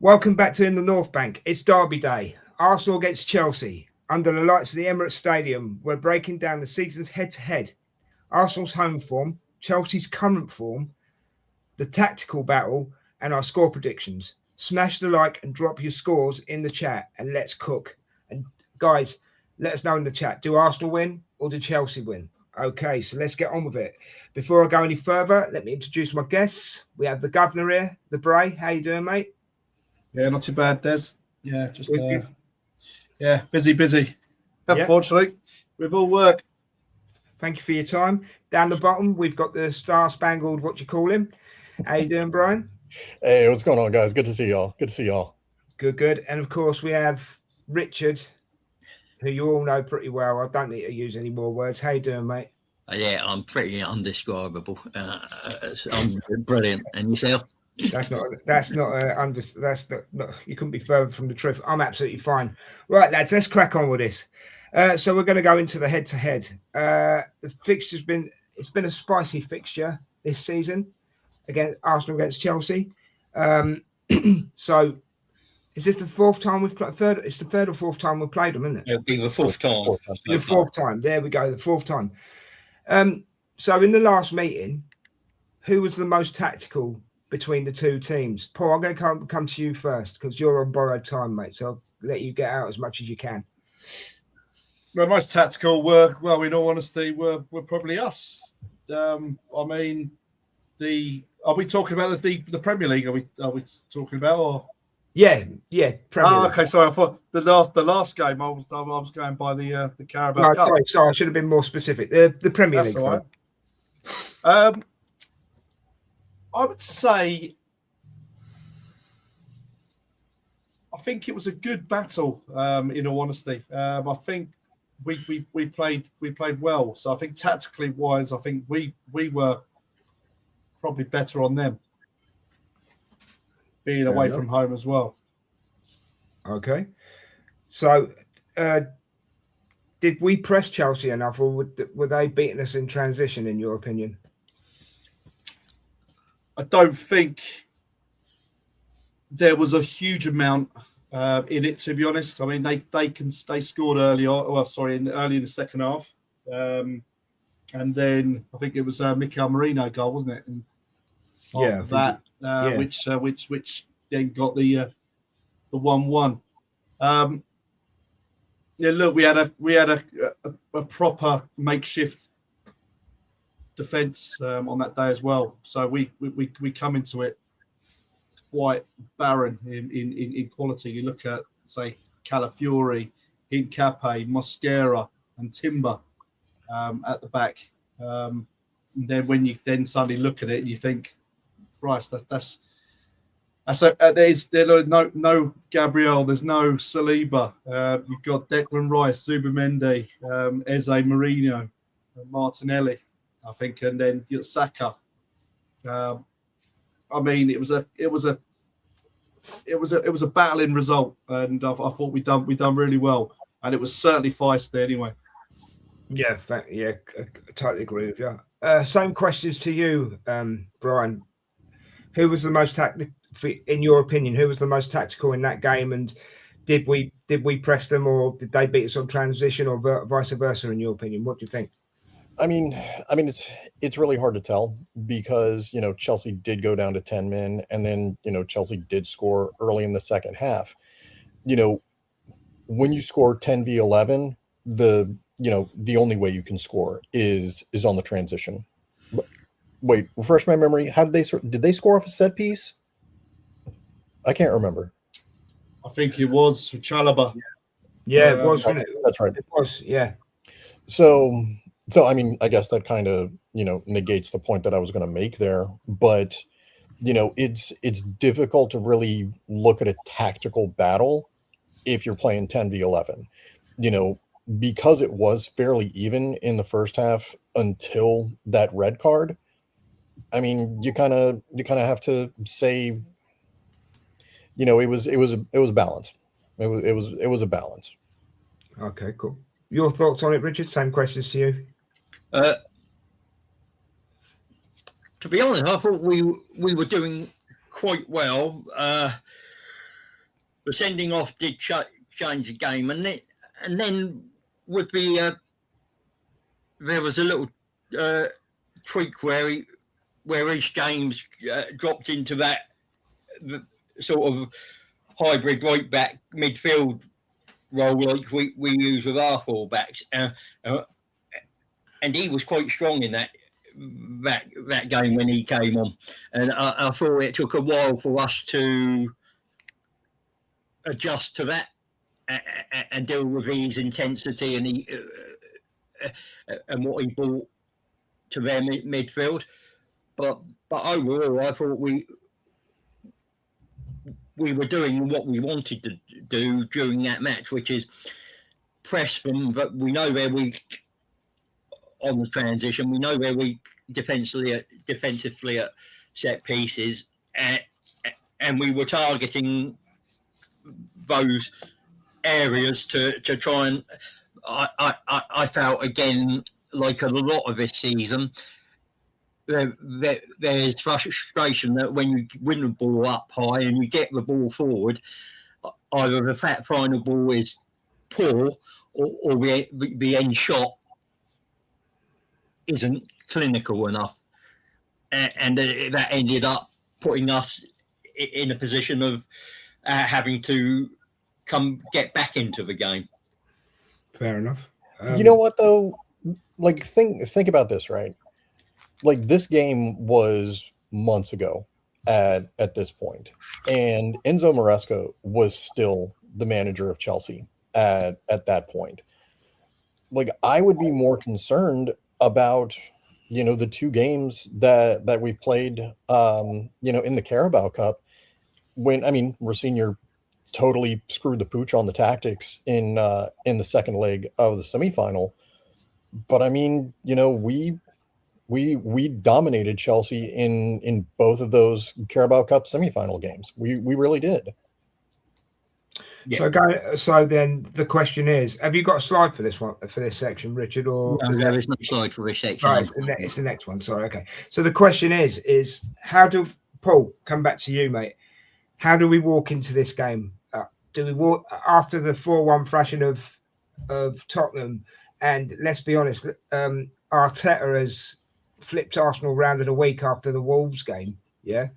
Welcome back to In the North Bank. It's Derby Day. Arsenal against Chelsea. Under the lights of the Emirates Stadium, we're breaking down the season's head-to-head. Arsenal's home form, Chelsea's current form, the tactical battle, and our score predictions. Smash the like and drop your scores in the chat, and let's cook. And guys, let us know in the chat. Do Arsenal win or do Chelsea win? Okay, so let's get on with it. Before I go any further, let me introduce my guests. We have the governor here, the Bray. How you doing, mate? Yeah, not too bad, Des. Yeah, just busy. Unfortunately, with all work. Thank you for your time. Down the bottom, we've got the star-spangled, what do you call him? How you doing, Brian? Hey, what's going on, guys? Good to see y'all. Good. And of course, we have Richard, who you all know pretty well. I don't need to use any more words. How you doing, mate? Yeah, I'm pretty undescribable. I'm brilliant. And yourself? That's not you couldn't be further from the truth. I'm absolutely fine. Right, lads, let's crack on with this. So we're going to go into the head-to-head. The fixture's been a spicy fixture this season against Arsenal against Chelsea. So is this the fourth time we've played? It's the third or fourth time we've played them, isn't it? It'll be the fourth time. The fourth time. There we go. The fourth time. So in the last meeting, who was the most tactical between the two teams? Paul, I'm going to come to you first because you're on borrowed time, mate. So I'll let you get out as much as you can. The most tactical were, well, in all honesty, were probably us. Are we talking about the Premier League? Are we talking about? Or? Yeah, Premier League. Okay. Sorry, I thought the last game I was going by the Carabao Cup. Sorry, I should have been more specific. The Premier League. All right. I would say, I think it was a good battle. In all honesty, I think we played well. So I think tactically wise, I think we were probably better on them, being away from home as well. Okay, so did we press Chelsea enough, or were they beating us in transition? In your opinion? I don't think there was a huge amount in it, to be honest. I mean, they scored early on. Well, sorry, early in the second half, and then I think it was Mikel Merino goal, wasn't it? And after that, which then got the 1-1. Look, we had a proper makeshift defence on that day as well. So we come into it quite barren in quality. You look at, say, Calafiori, Hincapié, Mosquera, and Timber at the back. And then when you then suddenly look at it, you think, Christ, there's no Gabriel, there's no Saliba. You've got Declan Rice, Zubimendi, Eze Mourinho, Martinelli, I think, and then Saka. I mean, it was a battling result, and I thought we done really well, and it was certainly feisty anyway. Yeah, I totally agree with you. Same questions to you, Brian. Who was the most tactical, in your opinion? Who was the most tactical in that game, and did we press them, or did they beat us on transition, or vice versa? In your opinion, what do you think? I mean, it's really hard to tell because Chelsea did go down to 10 men, and then Chelsea did score early in the second half. When you score 10v11, the only way you can score is on the transition. Wait, refresh my memory. How did they score off a set piece? I can't remember. I think it was Chalobah. Yeah, it was. That's right. It was. Yeah. So I mean, I guess that kind of negates the point that I was going to make there. But it's difficult to really look at a tactical battle if you're playing 10v11. Because it was fairly even in the first half until that red card. I mean, you kind of have to say you know, it was a balance. It was a balance. Okay, cool. Your thoughts on it, Richard? Same questions to you. To be honest, I thought we were doing quite well. The sending off did change the game, and then with the there was a little tweak where each James dropped into that sort of hybrid right back midfield role like we use with our fullbacks, and he was quite strong in that game when he came on, and I thought it took a while for us to adjust to that and deal with his intensity and what he brought to their midfield. But overall, I thought we were doing what we wanted to do during that match, which is press them. But we know they're weak on the transition. We know they're weak defensively at set pieces, and we were targeting those areas to try and. I felt again, like a lot of this season, there's frustration that when you win the ball up high and you get the ball forward, either the final ball is poor or the end shot isn't clinical enough, and that ended up putting us in a position of having to get back into the game. Fair enough. You know what though? Like think about this, right? Like this game was months ago at this point, and Enzo Maresca was still the manager of Chelsea at that point. Like I would be more concerned about, you know, the two games that we've played, you know, in the Carabao Cup, when, I mean, Rosenior totally screwed the pooch on the tactics in the second leg of the semifinal. But I mean, you know, we dominated Chelsea in both of those Carabao Cup semifinal games. We really did. Yeah. So then the question is: have you got a slide for this one, for this section, Richard? Or no, there is no slide for this section. Right, it's the next one. Sorry. Okay. So the question is how do Paul, come back to you, mate? How do we walk into this game? Do we walk after the 4-1 thrashing of Tottenham? And let's be honest, Arteta has flipped Arsenal round in a week after the Wolves game. Yeah.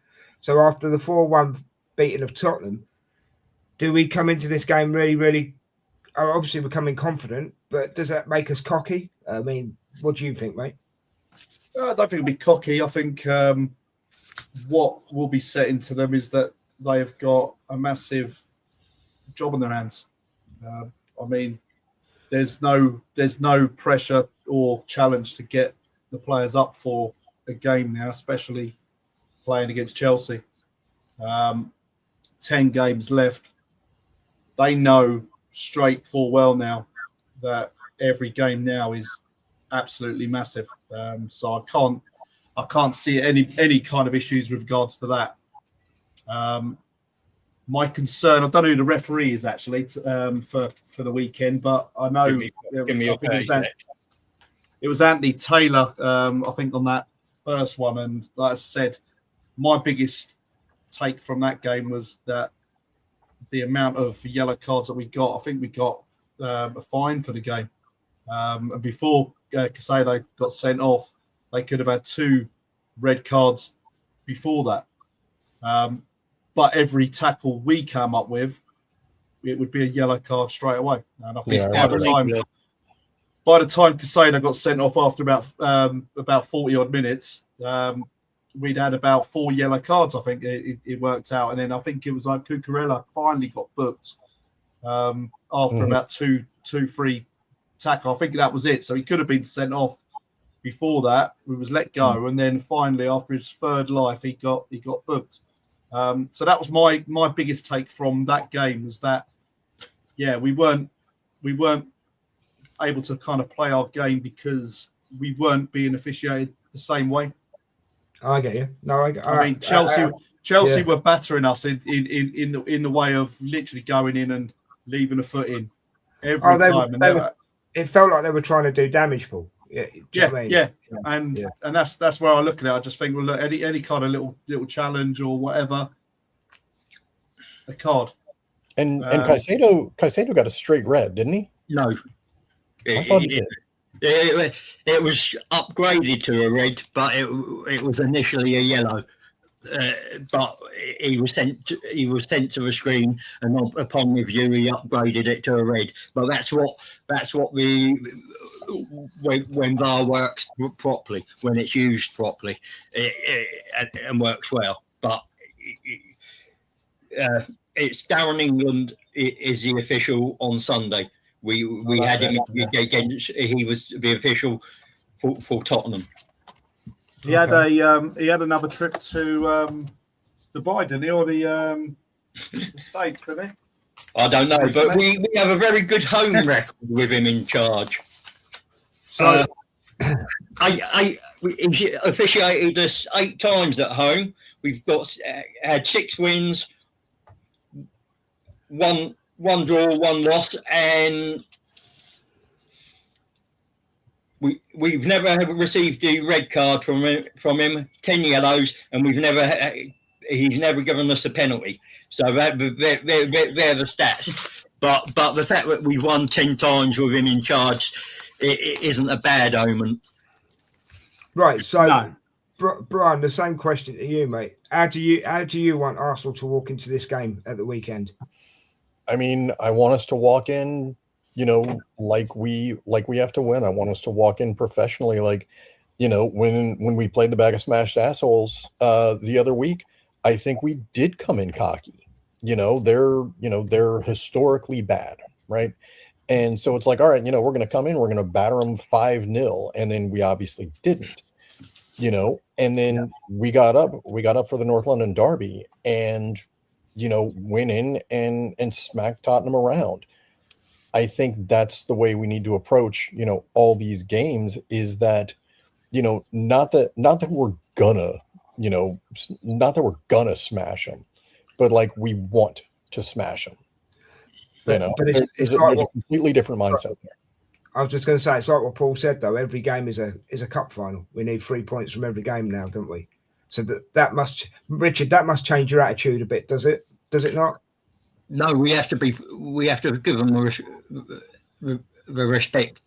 So after the 4-1 beating of Tottenham, do we come into this game really? Obviously, we're coming confident, but does that make us cocky? I mean, what do you think, mate? I don't think it'll be cocky. I think what will be set into them is that they've got a massive job on their hands. I mean, there's no pressure or challenge to get the players up for a game now, especially playing against Chelsea. 10 games left. They know straight full well now that every game now is absolutely massive. So I can't see any kind of issues with regards to that. My concern, I don't know who the referee is actually for the weekend, but I know it was Anthony Taylor, I think, on that first one. And like I said, my biggest take from that game was that the amount of yellow cards that we got, I think we got a fine for the game. And before Casado got sent off, they could have had 2 red cards before that. But every tackle we came up with, it would be a yellow card straight away. And I think by the time Casado got sent off after about 40 odd minutes, we'd had about 4 yellow cards. I think it worked out, and then I think it was like Cucurella finally got booked after about 2-3 tackle. I think that was it. So he could have been sent off before that. We was let go, and then finally after his third life, he got booked. So that was my biggest take from that game, was that we weren't able to kind of play our game because we weren't being officiated the same way. I get you. No, I mean, Chelsea were battering us in the way of literally going in and leaving a foot in every time. It felt like they were trying to do damage, Paul. Yeah, and that's where I look at it. I just think, well, look, any kind of little challenge or whatever, a card. And Caicedo got a straight red, didn't he? No, I thought he did. It was upgraded to a red, but it was initially a yellow. But he was sent to the screen, and upon review, he upgraded it to a red. But that's what when VAR works properly, when it's used properly, and works well. But it's Darren England is the official on Sunday. We had him against. He was the official for Tottenham. He had another trip to Dubai, didn't he, or the States, didn't he? I don't know, but we have a very good home record with him in charge. So he officiated us 8 times at home. We've had 6 wins, one draw, 1 loss, and we've never received the red card from him. 10 yellows, and he's never given us a penalty. So they're the stats. But the fact that we've won 10 times with him in charge, it isn't a bad omen. Right. So, No. Brian, the same question to you, mate. How do you want Arsenal to walk into this game at the weekend? I mean, I want us to walk in, like we have to win. I want us to walk in professionally, like, when we played the bag of smashed assholes the other week. I think we did come in cocky. They're historically bad, right? And so it's like, all right, we're going to come in, we're going to batter them 5-0, and then we obviously didn't. And then we got up for the North London derby and went in and smack Tottenham around. I think that's the way we need to approach, all these games, is that, not that we're gonna smash them, but like we want to smash them. But it's like there's a completely different mindset there. I was just going to say, it's like what Paul said, though. Every game is a cup final. We need 3 points from every game now, don't we? So that must change your attitude a bit, does it? Does it not? No, we have to give them the respect,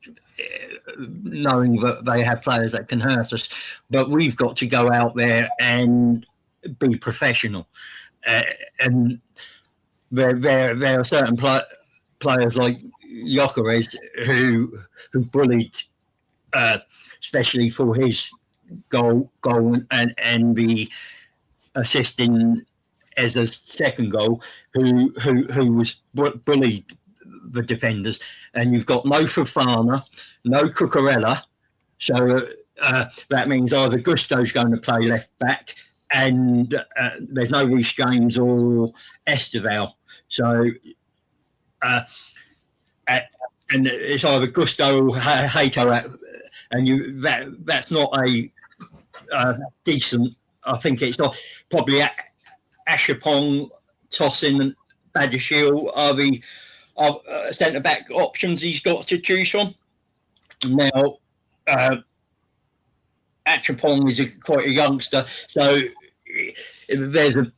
knowing that they have players that can hurt us. But we've got to go out there and be professional. And there are certain players like Gyökeres who bullied, especially for his goal and the assist in Ezra's second goal, who was bullied the defenders. And you've got no Fofana, no Cucurella, so that means either Gusto's going to play left back, and there's no Reece James or Esteval. So and it's either Gusto or Hato, and that's not a decent. I think it's not probably Ashapong, Tosin, and Badiashile are the centre back options he's got to choose from. Now, Achapong is quite a youngster, so there's a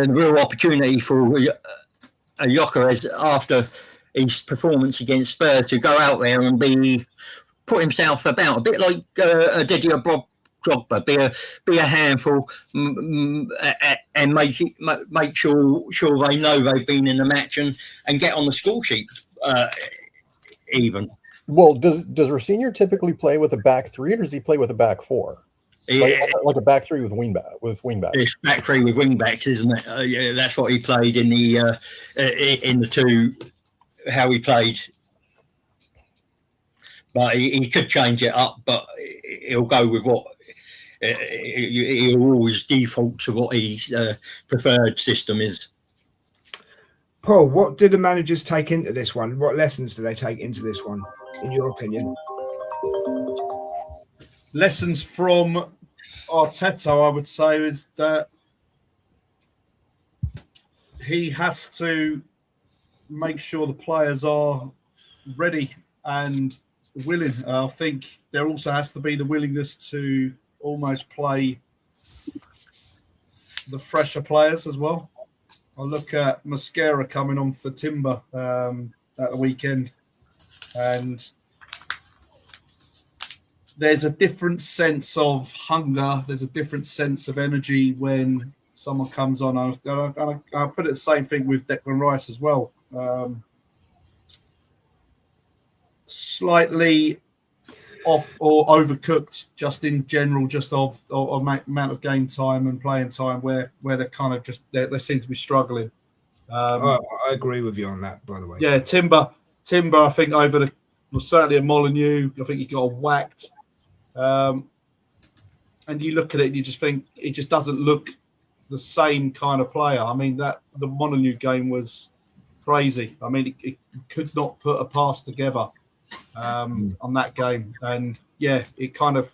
real opportunity for Gyökeres after his performance against Spurs to go out there and put himself about a bit like Didier Drogba, be a handful, and make sure they know they've been in the match and get on the score sheet even. Well, does Rosenior typically play with a back 3, or does he play with a back 4? Like a back 3 with wingbacks. It's back 3 with wingbacks, isn't it? Yeah, that's what he played in the 2. How he played, but he could change it up. But he'll go with what he'll always default to what his preferred system is. Paul, what did the managers take into this one? What lessons do they take into this one, in your opinion? lessons from Arteta, I would say, is that he has to make sure the players are ready and willing. I think there also has to be the willingness to almost play the fresher players as well. I look at Mosquera coming on for Timber at the weekend, and there's a different sense of hunger. There's a different sense of energy when someone comes on. I put it the same thing with Declan Rice as well. Slightly off or overcooked, just in general, just of amount of game time and playing time, where they're kind of just they seem to be struggling. I agree with you on that, by the way. Yeah, Timber. I think certainly at Molineux, I think he got whacked. And you look at it, and you just think it just doesn't look the same kind of player. I mean, the Molineux game was crazy. I mean, it could not put a pass together on that game, and yeah, it kind of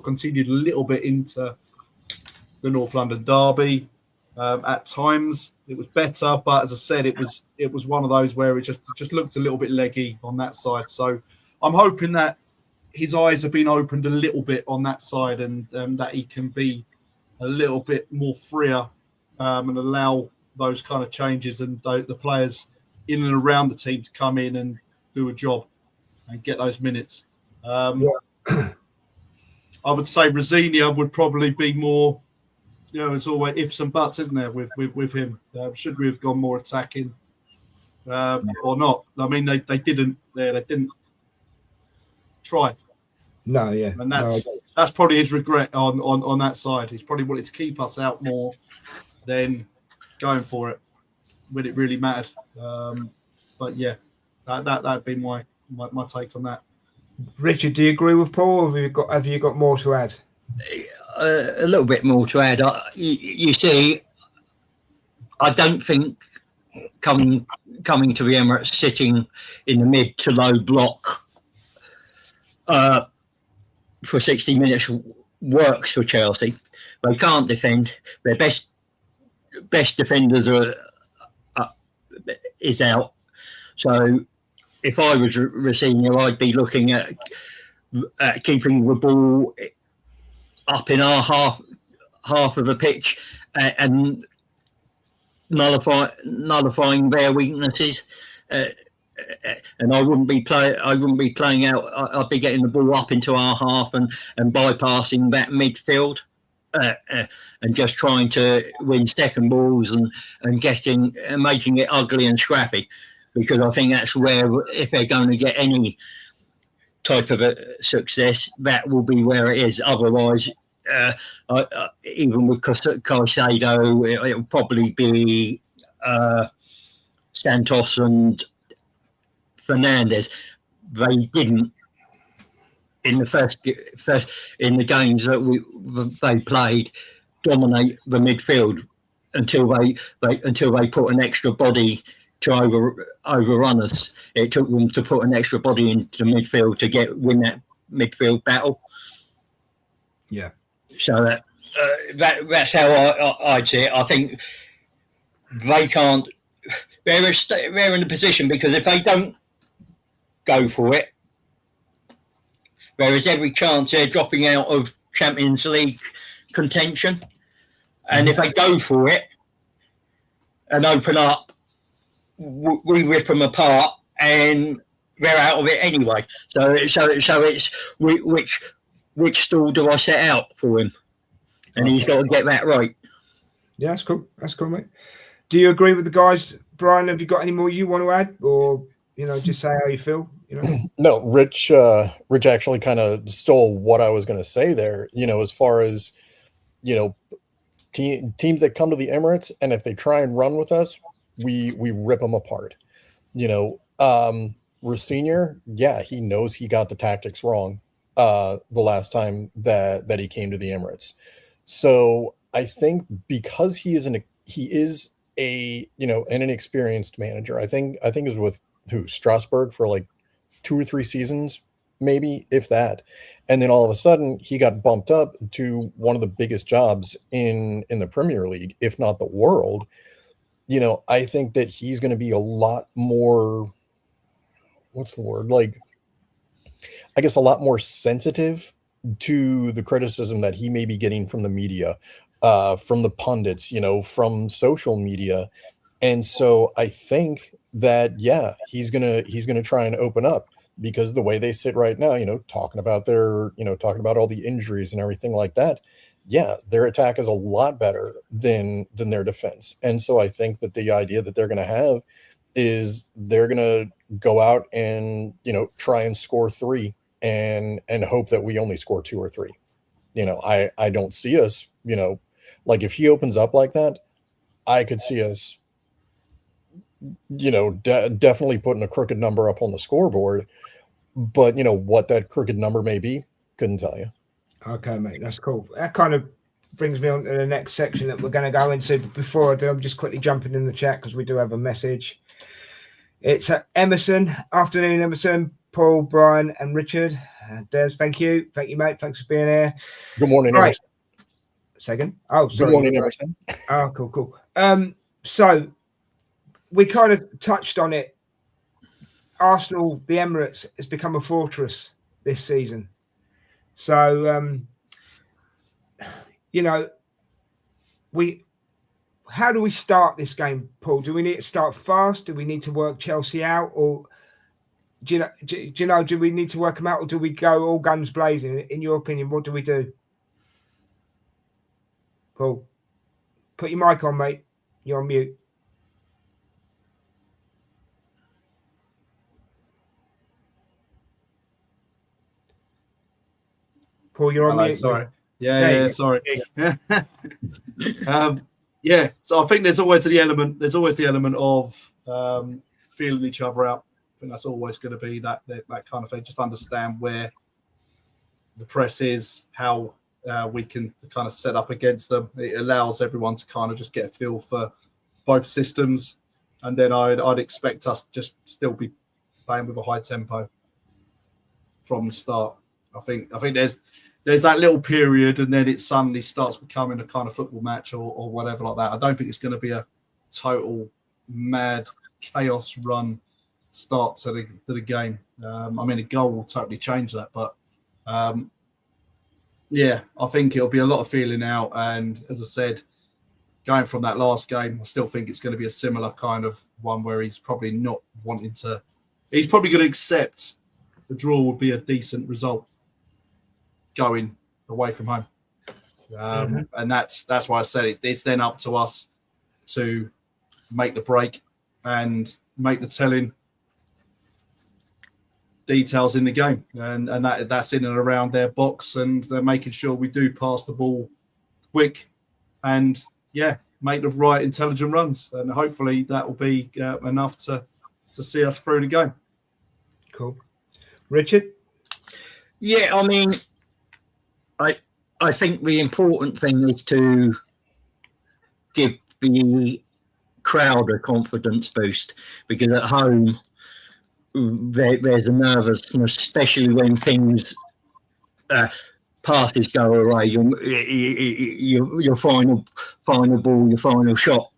continued a little bit into the North London derby. At times, it was better, but as I said, it was one of those where it just looked a little bit leggy on that side. So I'm hoping that his eyes have been opened a little bit on that side, and that he can be a little bit more freer and allow those kind of changes and the players in and around the team to come in and do a job and get those minutes. I would say Rosenior would probably be more, it's always ifs and buts, isn't there, with him? Should we have gone more attacking or not? I mean, they didn't try. No, yeah. And that's probably his regret on that side. He's probably wanted to keep us out more than going for it when it really mattered. But yeah, that'd be my take on that. Richard, do you agree with Paul, or have you got more to add? A little bit more to add. You see, I don't think coming to the Emirates, sitting in the mid to low block for 60 minutes works for Chelsea. They can't defend. Their best defenders is out. So if I was Rosenior, I'd be looking at keeping the ball up in our half of the pitch and nullifying their weaknesses. And I wouldn't be playing out. I'd be getting the ball up into our half and bypassing that midfield. And just trying to win second balls and making it ugly and scrappy, because I think that's where, if they're going to get any type of a success, that will be where it is. Otherwise, even with Caicedo, it will probably be Santos and Fernandez. They didn't in the first in the games that they played dominate the midfield until they put an extra body to overrun us. It took them to put an extra body into midfield to win that midfield battle. Yeah. So that's how I'd see it. I think they can't. They're in a position, because if they don't go for it, there is every chance they're dropping out of Champions League contention. And if they go for it and open up, we rip them apart and they're out of it anyway. So it's which stall do I set out for him? And he's got to get that right. Yeah, that's cool. That's cool, mate. Do you agree with the guys? Brian, have you got any more you want to add? Or, just say how you feel? No, Rich actually kind of stole what I was going to say there, as far as, teams that come to the Emirates, and if they try and run with us, we rip them apart. Rosenior, yeah, he knows he got the tactics wrong the last time that he came to the Emirates. So I think because he is an inexperienced manager, I think it was with Strasbourg for like 2 or 3 seasons maybe, if that. And then all of a sudden, he got bumped up to one of the biggest jobs in the Premier League, if not the world. You know, I think that he's going to be a lot more, what's the word? Like, I guess a lot more sensitive to the criticism that he may be getting from the media, from the pundits, you know, from social media. And so I think that, yeah, he's gonna try and open up, because the way they sit right now, you know, talking about all the injuries and everything like that, yeah, their attack is a lot better than their defense. And so I think that the idea that they're gonna have is they're gonna go out and, you know, try and score 3 and hope that we only score 2 or 3. You know, I don't see us, you know, like if he opens up like that, I could see us, you know, definitely putting a crooked number up on the scoreboard. But, you know, what that crooked number may be, couldn't tell you. Okay, mate, that's cool. That kind of brings me on to the next section that we're going to go into. But before I do, I'm just quickly jumping in the chat because we do have a message. It's Emerson. Afternoon, Emerson, Paul, Brian, and Richard. Des, thank you, mate. Thanks for being here. Good morning, right. Emerson. Second. Oh, sorry. Good morning, Emerson. Oh, cool. So we kind of touched on it. Arsenal, the Emirates, has become a fortress this season. So, you know, how do we start this game, Paul? Do we need to start fast? Do we need to work Chelsea out? Or do we need to work them out? Or do we go all guns blazing? In your opinion, what do we do? Paul, put your mic on, mate. You're on mute. Paul, you're on mute. Sorry. Sorry. So I think there's always the element of feeling each other out. I think that's always going to be that kind of thing. Just understand where the press is, how we can kind of set up against them. It allows everyone to kind of just get a feel for both systems, and then I'd expect us to just still be playing with a high tempo from the start. I think there's that little period, and then it suddenly starts becoming a kind of football match or whatever like that. I don't think it's going to be a total mad chaos run start to the game. I mean, a goal will totally change that, but yeah, I think it'll be a lot of feeling out. And as I said, going from that last game, I still think it's going to be a similar kind of one where he's probably not wanting to. He's probably going to accept the draw would be a decent result going away from home. And that's why I said it's then up to us to make the break and make the telling details in the game, and that's in and around their box, and they're making sure we do pass the ball quick and make the right intelligent runs, and hopefully that will be enough to see us through the game. Cool. Richard? Yeah, I mean, I think the important thing is to give the crowd a confidence boost, because at home there's a nervousness, especially when things passes go away. Your final ball, your final shot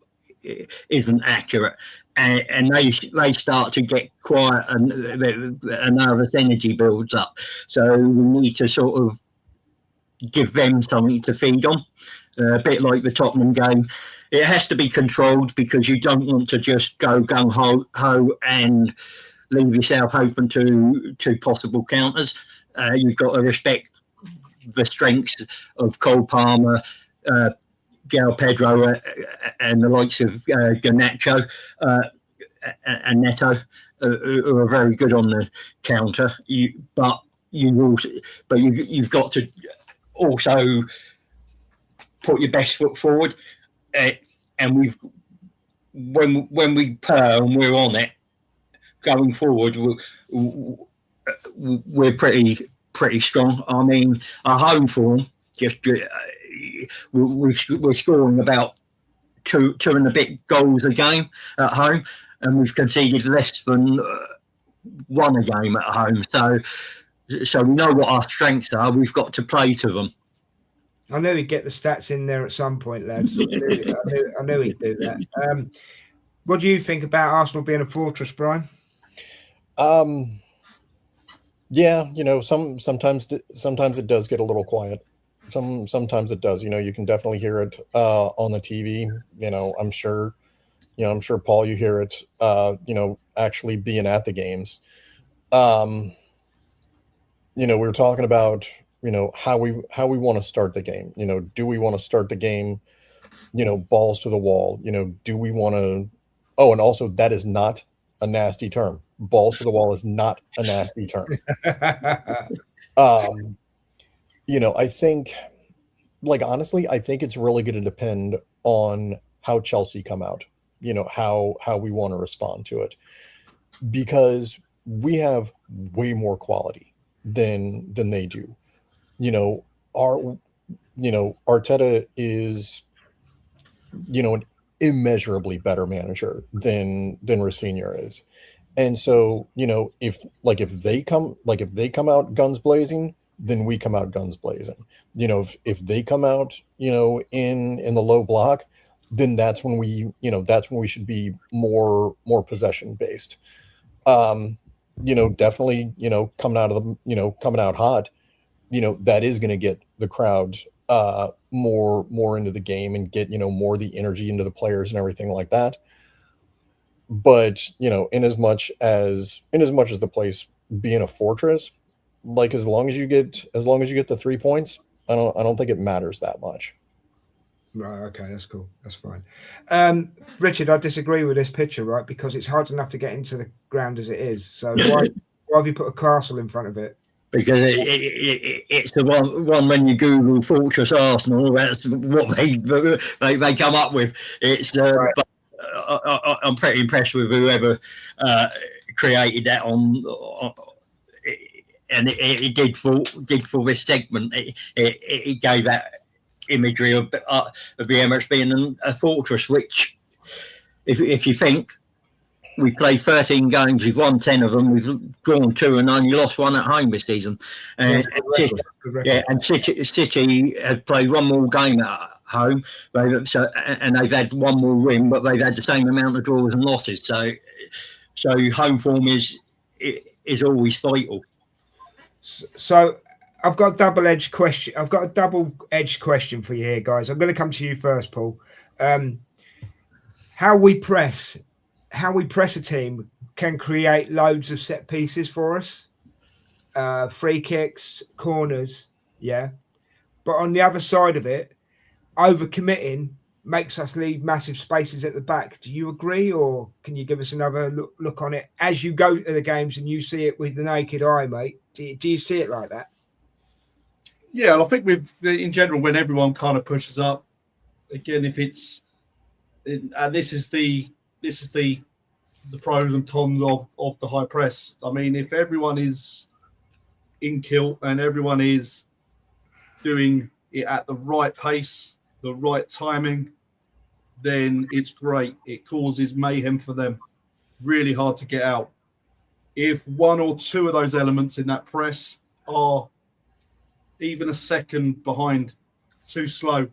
isn't accurate, and they start to get quiet, and a nervous energy builds up. So we need to sort of give them something to feed on, a bit like the Tottenham game. It has to be controlled, because you don't want to just go gung ho and leave yourself open to possible counters. You've got to respect the strengths of Cole Palmer, João Pedro, and the likes of Garnacho and Neto, who are very good on the counter. You've got to also put your best foot forward. And when we purr and we're on it, going forward, we're pretty strong. I mean, our home form, we're scoring about two and a bit goals a game at home, and we've conceded less than one a game at home. So So we know what our strengths are. We've got to play to them. I knew he'd get the stats in there at some point, lads. I knew he'd do that. What do you think about Arsenal being a fortress, Brian? Yeah, sometimes it does get a little quiet. Sometimes it does. You can definitely hear it on the TV. I'm sure Paul, you hear it. Actually being at the games. We were talking about how we want to start the game. Do we want to start the game? Balls to the wall. Do we want to? Oh, and also that is not a nasty term. Balls to the wall is not a nasty term. I think, honestly, I think it's really going to depend on how Chelsea come out, how we want to respond to it, because we have way more quality than they do. Arteta is, an immeasurably better manager than Rosenior is. And so, if they come out guns blazing, then we come out guns blazing. If they come out, in the low block, then that's when we should be more possession based. Definitely, coming out hot, that is going to get the crowd more into the game and get, more the energy into the players and everything like that. But, in as much as the place being a fortress, as long as you get the 3 points, I don't think it matters that much. Right, okay, that's cool. That's fine. Richard, I disagree with this picture, right? Because it's hard enough to get into the ground as it is. So why have you put a castle in front of it? Because it's the one when you Google Fortress Arsenal, that's what they come up with. It's right. But I'm pretty impressed with whoever created that and it did for this segment. It gave that imagery of the Emirates being a fortress, which, if you think, we played 13 games, we've won 10 of them, we've drawn 2 and only lost 1 at home this season. And City have played 1 more game at home, and they've had 1 more win, but they've had the same amount of draws and losses. So home form is always vital. So I've got a double-edged question. For you here, guys. I'm going to come to you first, Paul. How we press a team can create loads of set pieces for us, free kicks, corners, yeah. But on the other side of it, overcommitting makes us leave massive spaces at the back. Do you agree, or can you give us another look on it as you go to the games and you see it with the naked eye, mate? Do you see it like that? Yeah, I think in general, when everyone kind of pushes up, again, if it's and this is the pros and cons of the high press. I mean, if everyone is in kilt and everyone is doing it at the right pace, the right timing, then it's great. It causes mayhem for them. Really hard to get out. If 1 or 2 of those elements in that press are even a second behind, too slow,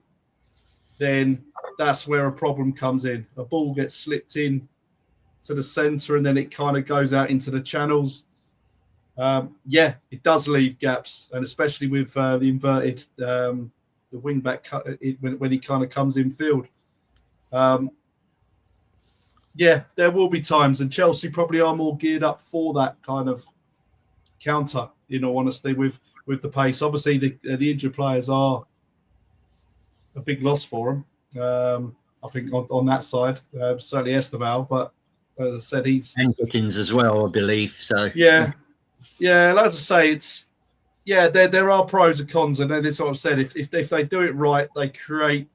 then that's where a problem comes in. A ball gets slipped in to the centre and then it kind of goes out into the channels. It does leave gaps, and especially with the inverted the wing back when he kind of comes in field. There will be times, and Chelsea probably are more geared up for that kind of counter, in all honesty, with the pace. Obviously, the injured players are a big loss for them. I think on that side, certainly Esteval, but as I said, and Dickens as well, I believe. So yeah. As I say, there are pros and cons, and that's what I've said. If they do it right, they create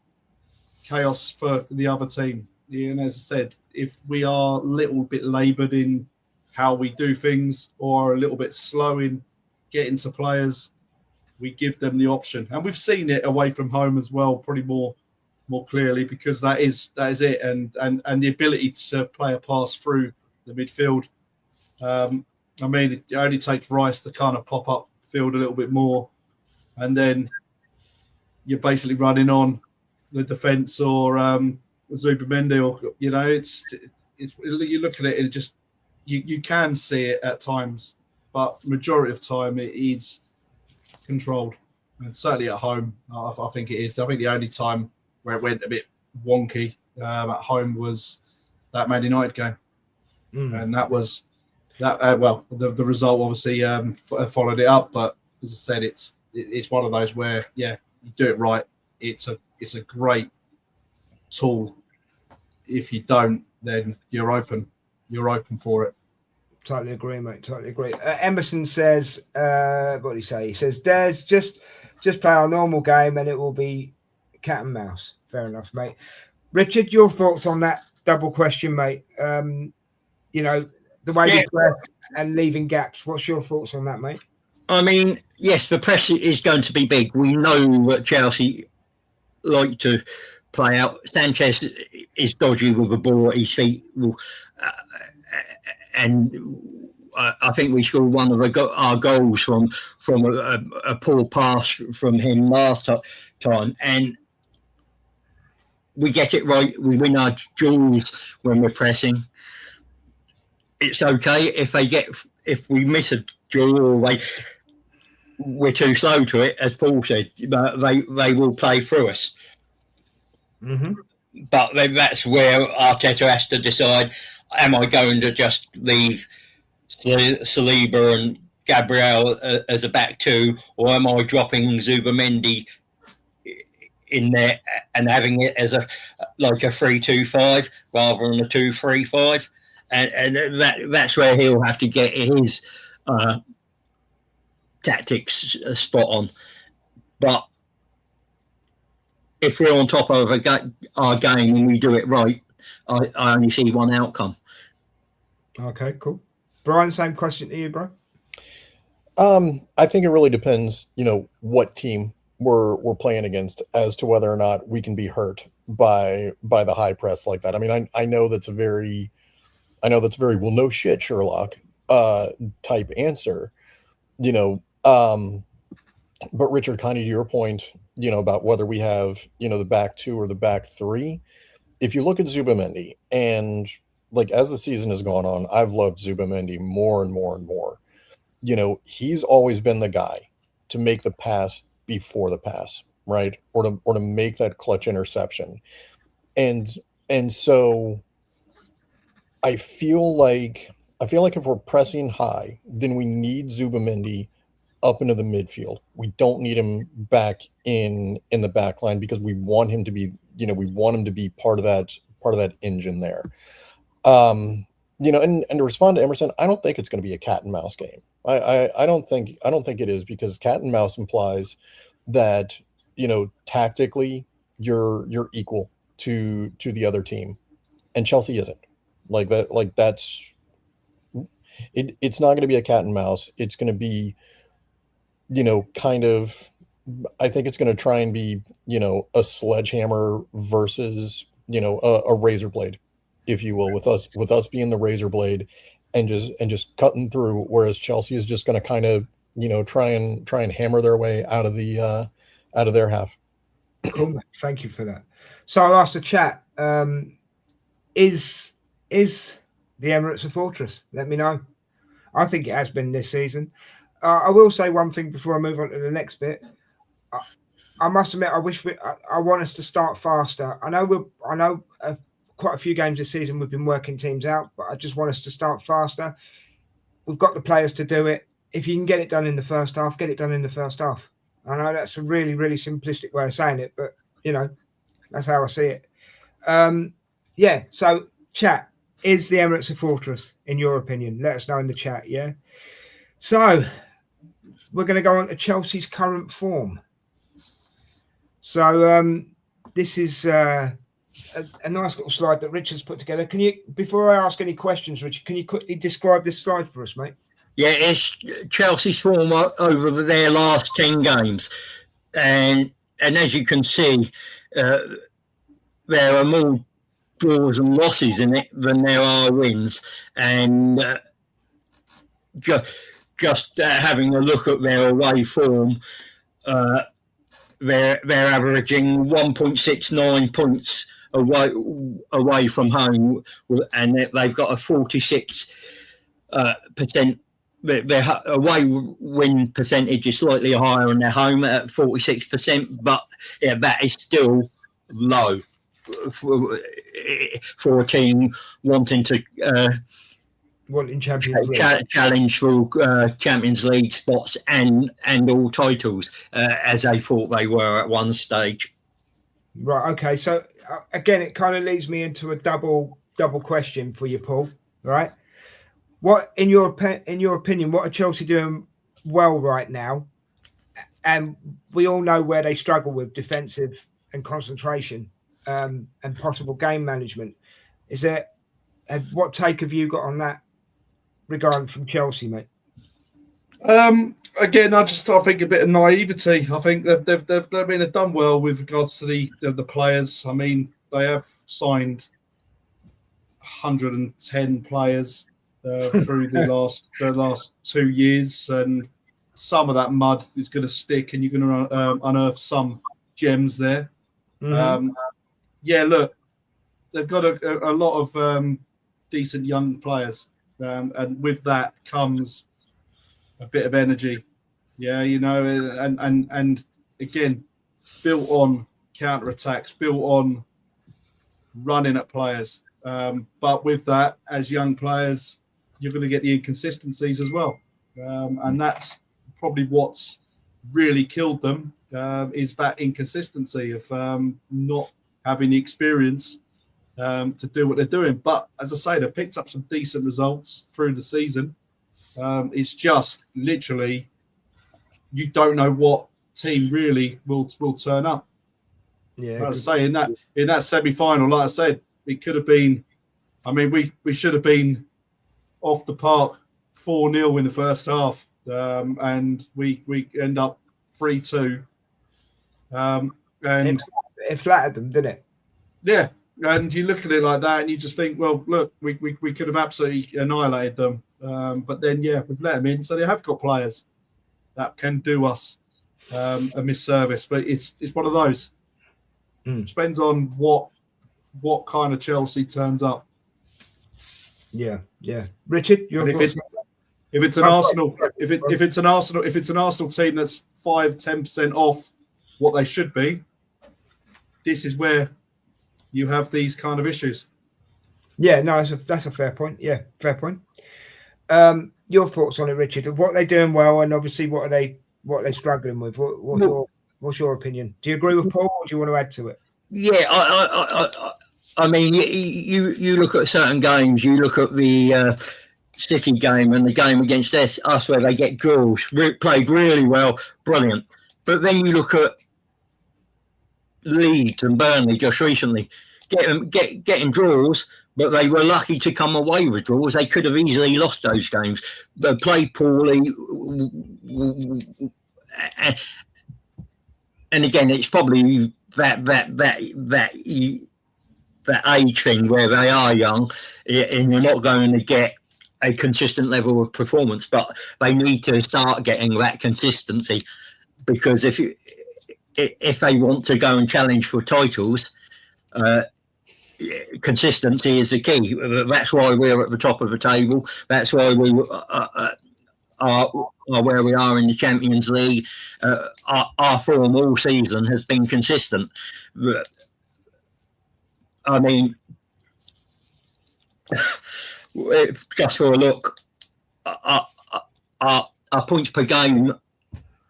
chaos for the other team. Yeah, and as I said, if we are a little bit laboured in how we do things or a little bit slow in getting to players, we give them the option, and we've seen it away from home as well, probably more clearly, because that is it, and the ability to play a pass through the midfield. I mean, it only takes Rice to kind of pop up midfield a little bit more, and then you're basically running on the defence or Zubamendi, or it's you look at it and just you can see it at times, but majority of time it is controlled, and certainly at home, I think it is. I think the only time where it went a bit wonky at home was that Man United game, and that was that. The result obviously followed it up, but as I said, it's one of those where you do it right. It's a great tool. If you don't, then you're open for it. Totally agree, mate. Totally agree. Emerson says, what did he say? He says, Des, just play our normal game and it will be cat and mouse. Fair enough, mate. Richard, your thoughts on that double question, mate? The way we play and leaving gaps. What's your thoughts on that, mate? I mean, yes, the press is going to be big. We know that Chelsea like to play out. Sanchez is dodgy with the ball at his feet. And I think we scored one of our goals from a poor pass from him last time, and we get it right. We win our duels when we're pressing. It's okay if we miss a duel or we're too slow to it, as Paul said. But they will play through us. Mm-hmm. But that's where Arteta has to decide: am I going to just leave Saliba and Gabriel as a back two, or am I dropping Zubamendi in there and having it as a 3-2-5 rather than a 2-3-5? And that's where he'll have to get his tactics spot on. But if we're on top of our game and we do it right, I only see one outcome. Okay, cool. Brian, same question to you, bro. I think it really depends, what team we're playing against as to whether or not we can be hurt by the high press like that. I mean, I know that's a very well, no shit, Sherlock type answer, but Richard, kind of to your point, about whether we have, the back two or the back three. If you look at Zubamendi, and as the season has gone on, I've loved Zubamendi more and more and more. He's always been the guy to make the pass before the pass, right? Or to make that clutch interception. And so I feel like if we're pressing high, then we need Zubamendi up into the midfield. We don't need him back in the back line, because we want him to be, part of that engine there. And to respond to Emerson, I don't think it's going to be a cat and mouse game. I don't think it is, because cat and mouse implies that, tactically you're equal to the other team, and Chelsea isn't like that. That's it. It's not going to be a cat and mouse. It's going to be, kind of, I think it's going to try and be, a sledgehammer versus, a razor blade, if you will, with us being the razor blade and just cutting through, whereas Chelsea is just going to kind of, try and hammer their way out of their half. Cool. Thank you for that. So I'll ask the chat, is the Emirates a fortress? Let me know. I think it has been this season. I will say one thing before I move on to the next bit. I must admit, I want us to start faster. I know quite a few games this season we've been working teams out, but I just want us to start faster. We've got the players to do it. If you can get it done in the first half, get it done in the first half. I know that's a really, really simplistic way of saying it, but that's how I see it. So chat, is the Emirates a fortress in your opinion? Let us know in the chat. So we're going to go on to Chelsea's current form. So this is a nice little slide that Richard's put together. Can you, before I ask any questions, Richard, can you quickly describe this slide for us, mate? Yeah, it's Chelsea's form over their last 10 games. And as you can see, there are more draws and losses in it than there are wins. And just just having a look at their away form, they're averaging 1.69 points away from home, and they've got a 46% their away win percentage is slightly higher on their home at 46%, but yeah, that is still low for a team wanting to Champions League. challenge for Champions League spots and all titles, as they thought they were at one stage. Right. Okay. So again, it kind of leads me into a double question for you, Paul. Right. What, in your opinion, what are Chelsea doing well right now? And we all know where they struggle with defensive and concentration, and possible game management. What take have you got on that regarding from Chelsea, mate? Again, I think a bit of naivety. I think they've done well with regards to the players. I mean, they have signed 110 players through the last 2 years, and some of that mud is going to stick, and you're going to unearth some gems there. Mm-hmm. Yeah, look, they've got a lot of decent young players, and with that comes a bit of energy. Yeah, and again, built on counter-attacks, built on running at players. But with that, as young players, you're going to get the inconsistencies as well. And that's probably what's really killed them, is that inconsistency of not having the experience to do what they're doing. But as I say, they've picked up some decent results through the season. It's just literally you don't know what team really will turn up. Yeah, like I say, in that semi-final, like I said, it could have been. I mean, we should have been off the park 4-0 in the first half, and we end up 3-2. And it flattered them, didn't it? Yeah, and you look at it like that, and you just think, well, look, we could have absolutely annihilated them. But then, yeah, we've let them in, so they have got players that can do us a misservice. But it's one of those. It depends on what kind of Chelsea turns up. Yeah. Richard, if it's an Arsenal team that's 5-10% off what they should be, this is where you have these kind of issues. Yeah, no, that's a fair point. Yeah, fair point. Your thoughts on it, Richard? What they're doing well, and obviously what are they struggling with? What's your opinion? Do you agree with Paul, or do you want to add to it? Yeah, I mean, you look at certain games. You look at the City game and the game against us where they get goals, played really well, brilliant. But then you look at Leeds and Burnley just recently, getting draws, but they were lucky to come away with draws. They could have easily lost those games. They played poorly, and again, it's probably that age thing where they are young, and you're not going to get a consistent level of performance. But they need to start getting that consistency, because if they want to go and challenge for titles, consistency is the key. That's why we're at the top of the table. That's why we are where we are in the Champions League. Our form all season has been consistent. I mean, just for a look, our points per game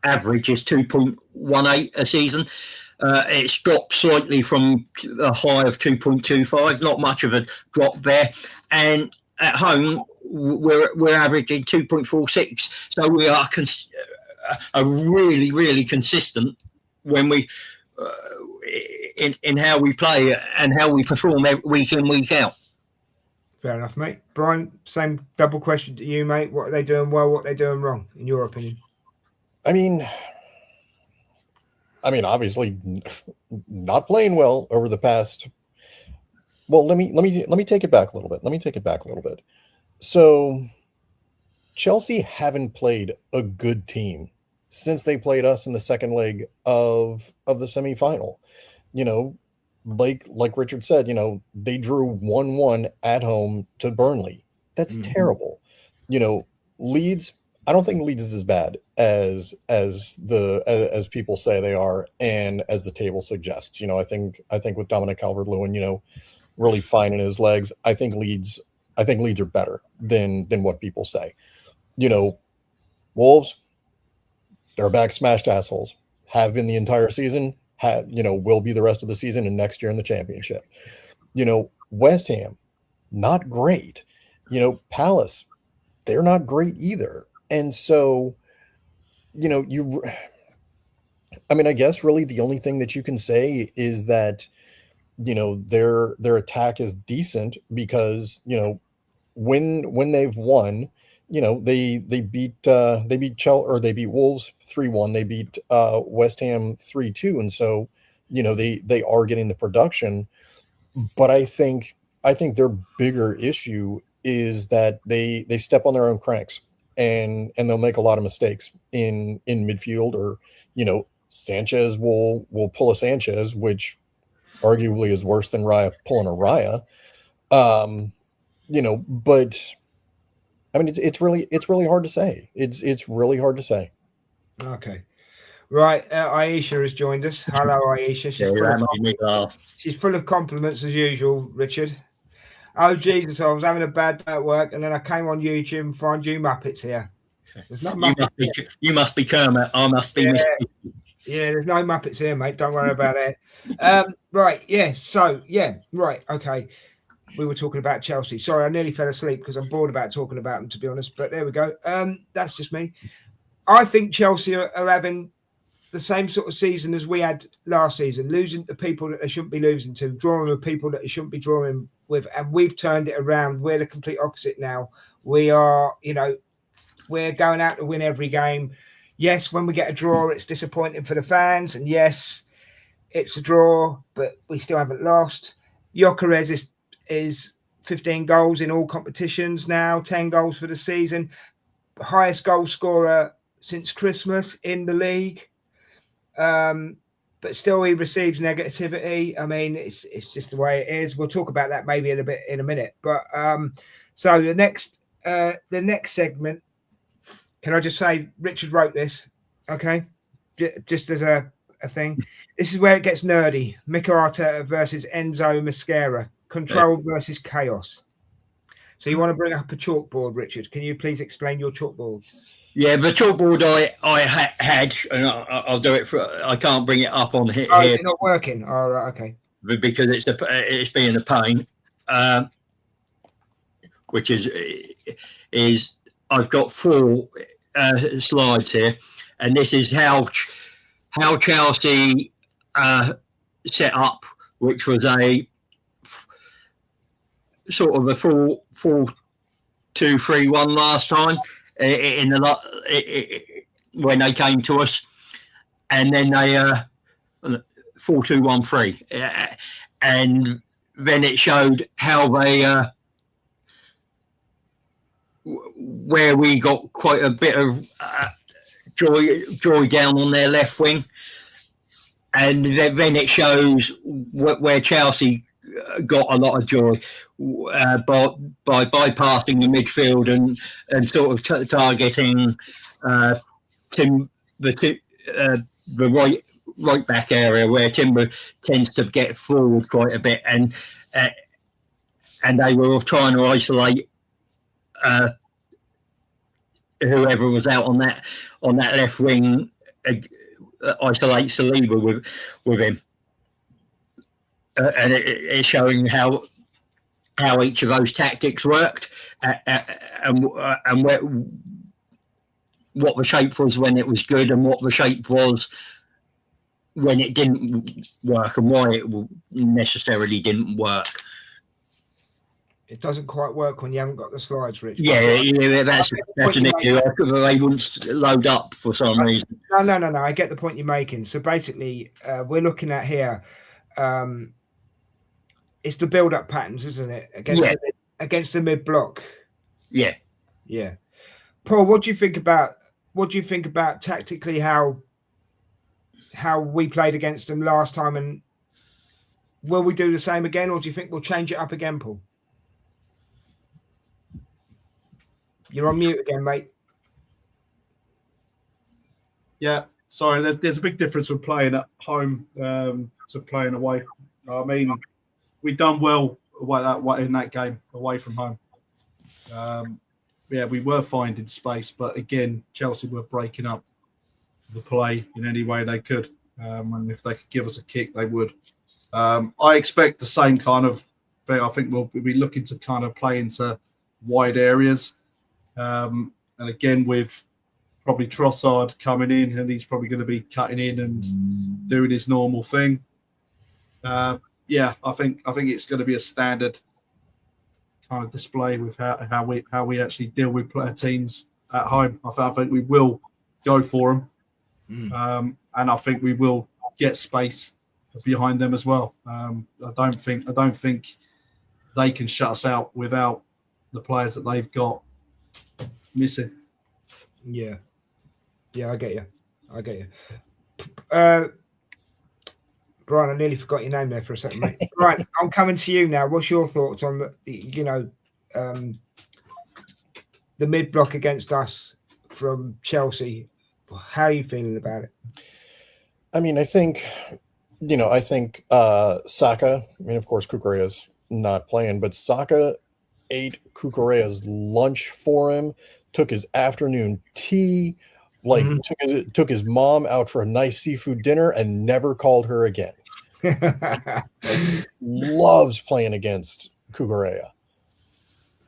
average is 2.18 a season. It's dropped slightly from a high of 2.25. Not much of a drop there. And at home, we're averaging 2.46. So we are really, really consistent when we in how we play and how we perform week in, week out. Fair enough, mate. Brian, same double question to you, mate. What are they doing well? What are they doing wrong, in your opinion? I mean, obviously, not playing well over the past. Well, let me take it back a little bit. So, Chelsea haven't played a good team since they played us in the second leg of the semifinal. You know, like Richard said, you know, they drew 1-1 at home to Burnley. That's terrible. You know, Leeds, I don't think Leeds is as bad as people say they are and as the table suggests. You know, I think with Dominic Calvert-Lewin, you know, really finding his legs, I think Leeds are better than what people say. You know, Wolves, they're back smashed assholes. Have been the entire season, will be the rest of the season and next year in the championship. You know, West Ham, not great. You know, Palace, they're not great either. And so, you know, I guess really the only thing that you can say is that, you know, their attack is decent because, you know, when they've won, you know, they beat Wolves 3-1, they beat West Ham 3-2, and so, you know, they are getting the production. But I think their bigger issue is that they step on their own cranks and they'll make a lot of mistakes in midfield, or, you know, Sanchez will pull a Sanchez, which arguably is worse than Raya pulling a Raya. You know, but I mean, it's really hard to say. It's really hard to say. Okay. Right, Aisha has joined us. Hello, Aisha. She's full of compliments as usual, Richard. Oh, Jesus, I was having a bad day at work, and then I came on YouTube and found you Muppets here. There's no Muppets. You must be Kermit. I must be Mr. Yeah, there's no Muppets here, mate. Don't worry about it. Right, yeah, so, yeah, right, okay. We were talking about Chelsea. Sorry, I nearly fell asleep because I'm bored about talking about them, to be honest. But there we go. That's just me. I think Chelsea are having the same sort of season as we had last season, losing to people that they shouldn't be losing to, drawing with people that they shouldn't be drawing with. And we've turned it around. We're the complete opposite now. We are, you know, we're going out to win every game. Yes, when we get a draw, it's disappointing for the fans. And yes, it's a draw, but we still haven't lost. Gyökeres is 15 goals in all competitions now, 10 goals for the season. Highest goal scorer since Christmas in the league. But still he receives negativity. I mean, it's just the way it is. We'll talk about that maybe in a minute. But so the next segment, can I just say Richard wrote this, okay? Just as a thing. This is where it gets nerdy. Mikel Arteta versus Enzo Mosquera. Control versus chaos. So you want to bring up a chalkboard, Richard? Can you please explain your chalkboard? Yeah, the chalkboard I had, and I'll do it. I can't bring it up on here. It's not working. Oh, right, okay. Because it's being a pain. Which is I've got 4 slides here, and this is how Chelsea set up, which was a sort of a 4-2-3-1 last time in the when they came to us, and then they 4-2-1-3, and then it showed how they where we got quite a bit of joy down on their left wing, and then it shows where Chelsea got a lot of joy by bypassing the midfield and sort of targeting the right back area where Timber tends to get forward quite a bit, and they were trying to isolate whoever was out on that left wing, isolate Saliba with him. And it's showing how each of those tactics worked, and what the shape was when it was good, and what the shape was when it didn't work, and why it necessarily didn't work. It doesn't quite work when you haven't got the slides, Rich. Yeah, that's an issue. They wouldn't load up for some reason. No. I get the point you're making. So basically, we're looking at here. It's the build-up patterns, isn't it? Against the mid block. Yeah. Paul, what do you think about tactically how we played against them last time, and will we do the same again, or do you think we'll change it up again, Paul? You're on mute again, mate. Yeah, sorry. There's a big difference from playing at home to playing away. I mean, we done well in that game away from home. Yeah, we were finding space, but again, Chelsea were breaking up the play in any way they could. And if they could give us a kick, they would. I expect the same kind of thing. I think we'll be looking to kind of play into wide areas. And again, with probably Trossard coming in, and he's probably going to be cutting in and doing his normal thing. Yeah, I think it's going to be a standard kind of display with how we actually deal with teams at home. I think we will go for them, and I think we will get space behind them as well. I don't think they can shut us out without the players that they've got missing. Yeah, I get you. Brian, I nearly forgot your name there for a second, mate. Right, I'm coming to you now. What's your thoughts on the mid block against us from Chelsea? How are you feeling about it? I mean, I think Saka, I mean, of course, Kukureya's not playing, but Saka ate Kukureya's lunch for him, took his afternoon tea, took his mom out for a nice seafood dinner and never called her again. Loves playing against Kukureya.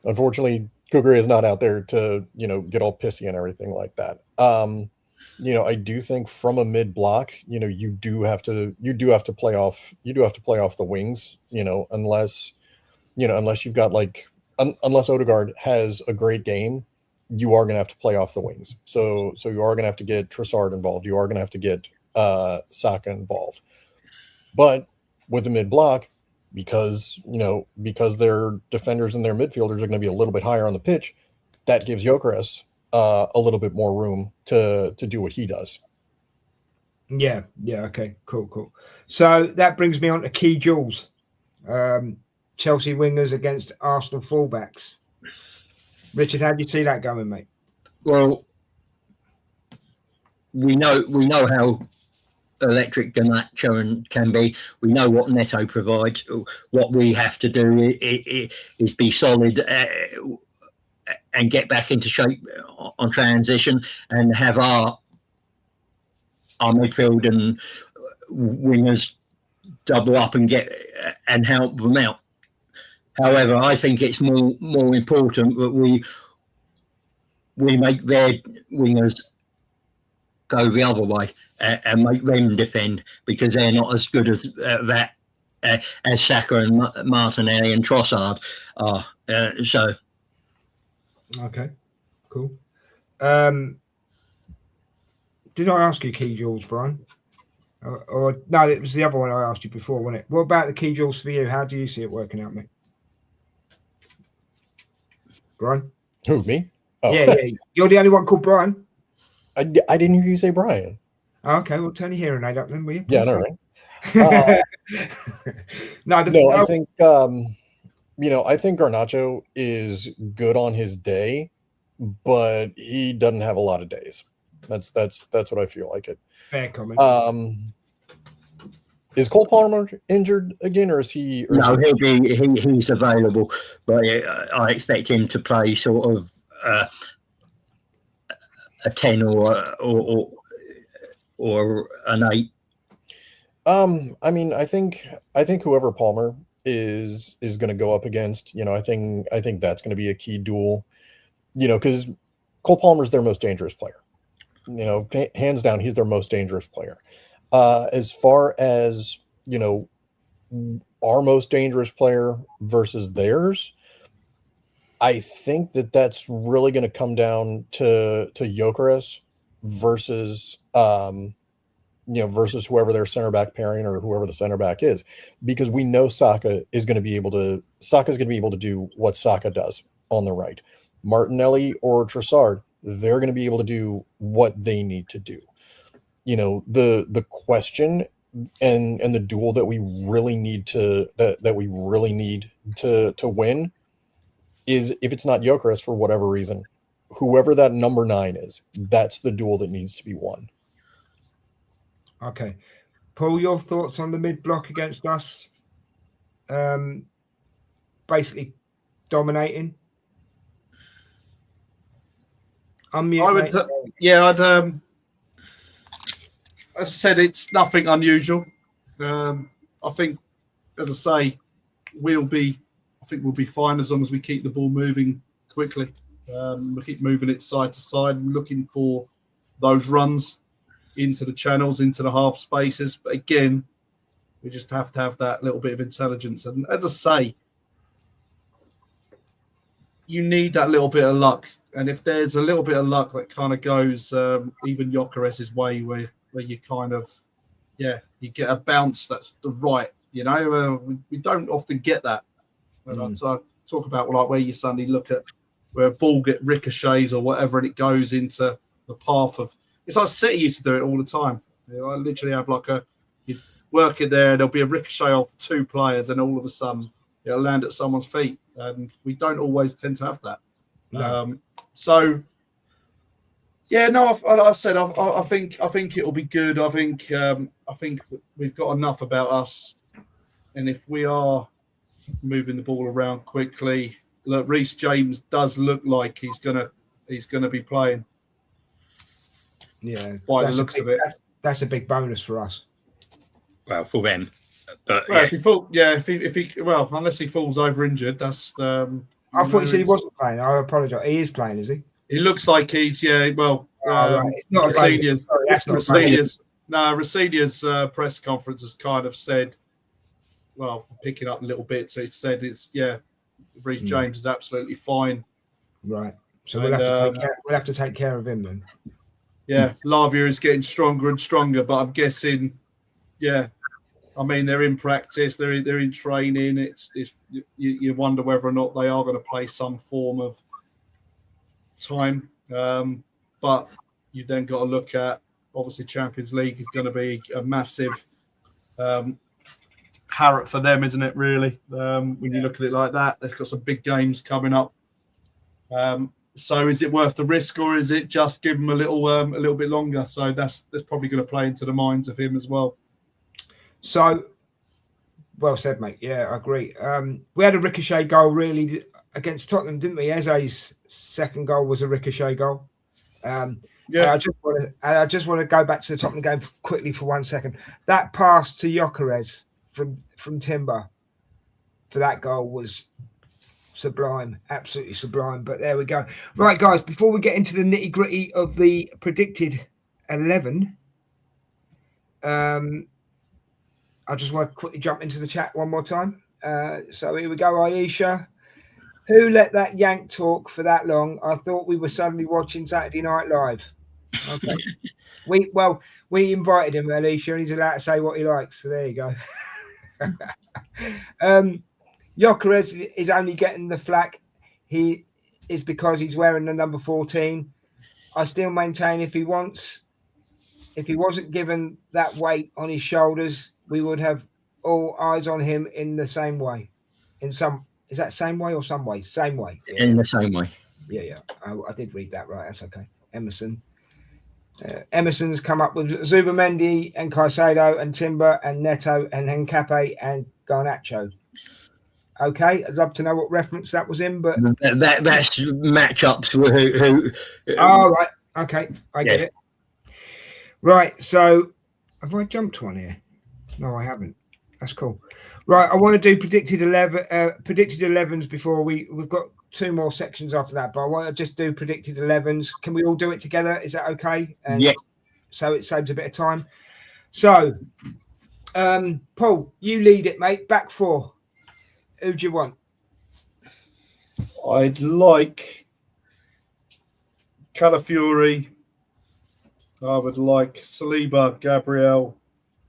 Unfortunately, Kukureya is not out there to, get all pissy and everything like that. I do think from a mid block, you do have to play off the wings, unless you've got unless Odegaard has a great game, you are going to have to play off the wings. So you are going to have to get Trossard involved. You are going to have to get Saka involved. But with the mid block, because their defenders and their midfielders are going to be a little bit higher on the pitch, that gives Gyökeres a little bit more room to do what he does. Yeah. Okay. Cool. So that brings me on to key duels. Chelsea wingers against Arsenal fullbacks. Richard, how do you see that going, mate? Well, we know how electric Garnacho can be. We know what Neto provides. What we have to do is be solid and get back into shape on transition, and have our midfield and wingers double up and help them out. However, I think it's more important that we make their wingers go the other way and make them defend, because they're not as good as that as Saka and Martinelli and Trossard are. Okay, cool. Did I ask you key duels, Brian? Or no, it was the other one I asked you before, wasn't it? What about the key duels for you? How do you see it working out, mate? Brian? Who, me? Oh. Yeah. You're the only one called Brian. I didn't hear you say Brian. Oh, okay, well, turn your hearing aid up then, will you? Yeah, no, right. I think I think Garnacho is good on his day, but he doesn't have a lot of days. That's what I feel like it. Fair comment. Is Cole Palmer injured again, or is he? No, he's available, but I expect him to play sort of a 10 or an 8. I mean, I think whoever Palmer is going to go up against, I think that's going to be a key duel, because Cole Palmer's their most dangerous player. Hands down, he's their most dangerous player. As far as, our most dangerous player versus theirs, I think that's really going to come down to Gyökeres versus versus whoever their center back pairing or whoever the center back is, because we know Saka is going to be able to do what Saka does on the right. Martinelli or Trossard they're going to be able to do what they need to do. You know, the question and the duel that we really need to win is, if it's not Gyökeres for whatever reason, whoever that number 9 is, that's the duel that needs to be won. Okay. Paul, your thoughts on the mid block against us? Basically dominating. Unmute, I would, mate. as I said, it's nothing unusual. I think, as I say, we'll be fine as long as we keep the ball moving quickly. We keep moving it side to side, looking for those runs into the channels, into the half spaces. But again, we just have to have that little bit of intelligence. And as I say, you need that little bit of luck. And if there's a little bit of luck that kind of goes even Gyökeres' way, where you kind of, you get a bounce that's the right, we don't often get that. And I talk about like where you suddenly look at where a ball get ricochets or whatever, and it goes into the path of. It's like City used to do it all the time. I literally have you work it there, and there'll be a ricochet off 2 players, and all of a sudden it'll land at someone's feet. And we don't always tend to have that. No. So, yeah, no, I said I think it'll be good. I think we've got enough about us, and if we are moving the ball around quickly, look, Reece James does look like he's gonna be playing. Yeah, by the looks of it, that's a big bonus for us. Well, for them, but well, if he unless he falls over injured, that's. I thought you said he wasn't playing. I apologise. He is playing, is he? He looks like he's Well, right. It's not Rosenior's press conference has kind of said, well, picking up a little bit. So he said Reece James is absolutely fine. Right. So we'll have to take care of him then. Yeah, Lavia is getting stronger and stronger, but I'm guessing, I mean, they're in practice, they're in training. It's you wonder whether or not they are going to play some form of time. But you've then got to look at, obviously, Champions League is going to be a massive carrot for them, isn't it? Really, when you look at it like that, they've got some big games coming up. So is it worth the risk, or is it just give him a little bit longer? So that's probably going to play into the minds of him as well. So, well said, mate. Yeah, I agree. We had a ricochet goal really against Tottenham, didn't we? Eze's second goal was a ricochet goal. I just want to go back to the Tottenham game quickly for 1 second. That pass to Gyökeres from Timber for that goal was sublime, absolutely sublime. But there we go. Right, guys, before we get into the nitty-gritty of the predicted 11, I just want to quickly jump into the chat one more time. So here we go, Aisha. Who let that yank talk for that long? I thought we were suddenly watching Saturday Night Live. Okay. we invited him, Alicia, and he's allowed to say what he likes. So there you go. Gyökeres is only getting the flack. He is because he's wearing the number 14. I still maintain if he wasn't given that weight on his shoulders, we would have all eyes on him in the same way. Is that same way or some way? Same way. Yeah. In the same way. Yeah. I did read that right. That's okay. Emerson's come up with Zubamendi and Caicedo and Timber and Neto and Hencape and Garnacho. Okay, I'd love to know what reference that was in, but that's matchups who oh, right. Okay, I get it. Right, so have I jumped one here? No, I haven't. That's cool. Right, I want to do predicted 11s before we've got 2 more sections after that, but I want to just do predicted 11s. Can we all do it together? Is that okay? Yeah. So it saves a bit of time. So, Paul, you lead it, mate. Back 4. Who do you want? I'd like Calafiori. I would like Saliba, Gabriel,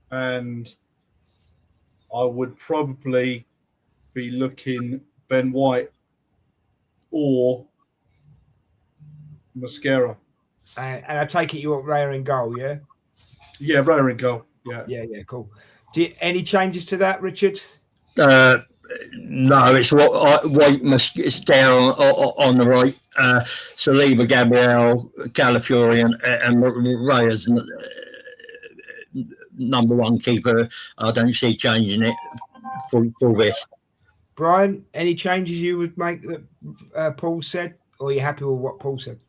and I would probably be looking Ben White or Mascara. And I take it you want Raya in goal, yeah? Yeah, Raya in goal. Yeah. Yeah, cool. Any changes to that, Richard? No, it's White Mascara on the right. Saliba, Gabriel, Calafiori, and Raya's number one keeper. I don't see changing it for this. Brian, any changes you would make that Paul said, or are you happy with what Paul said?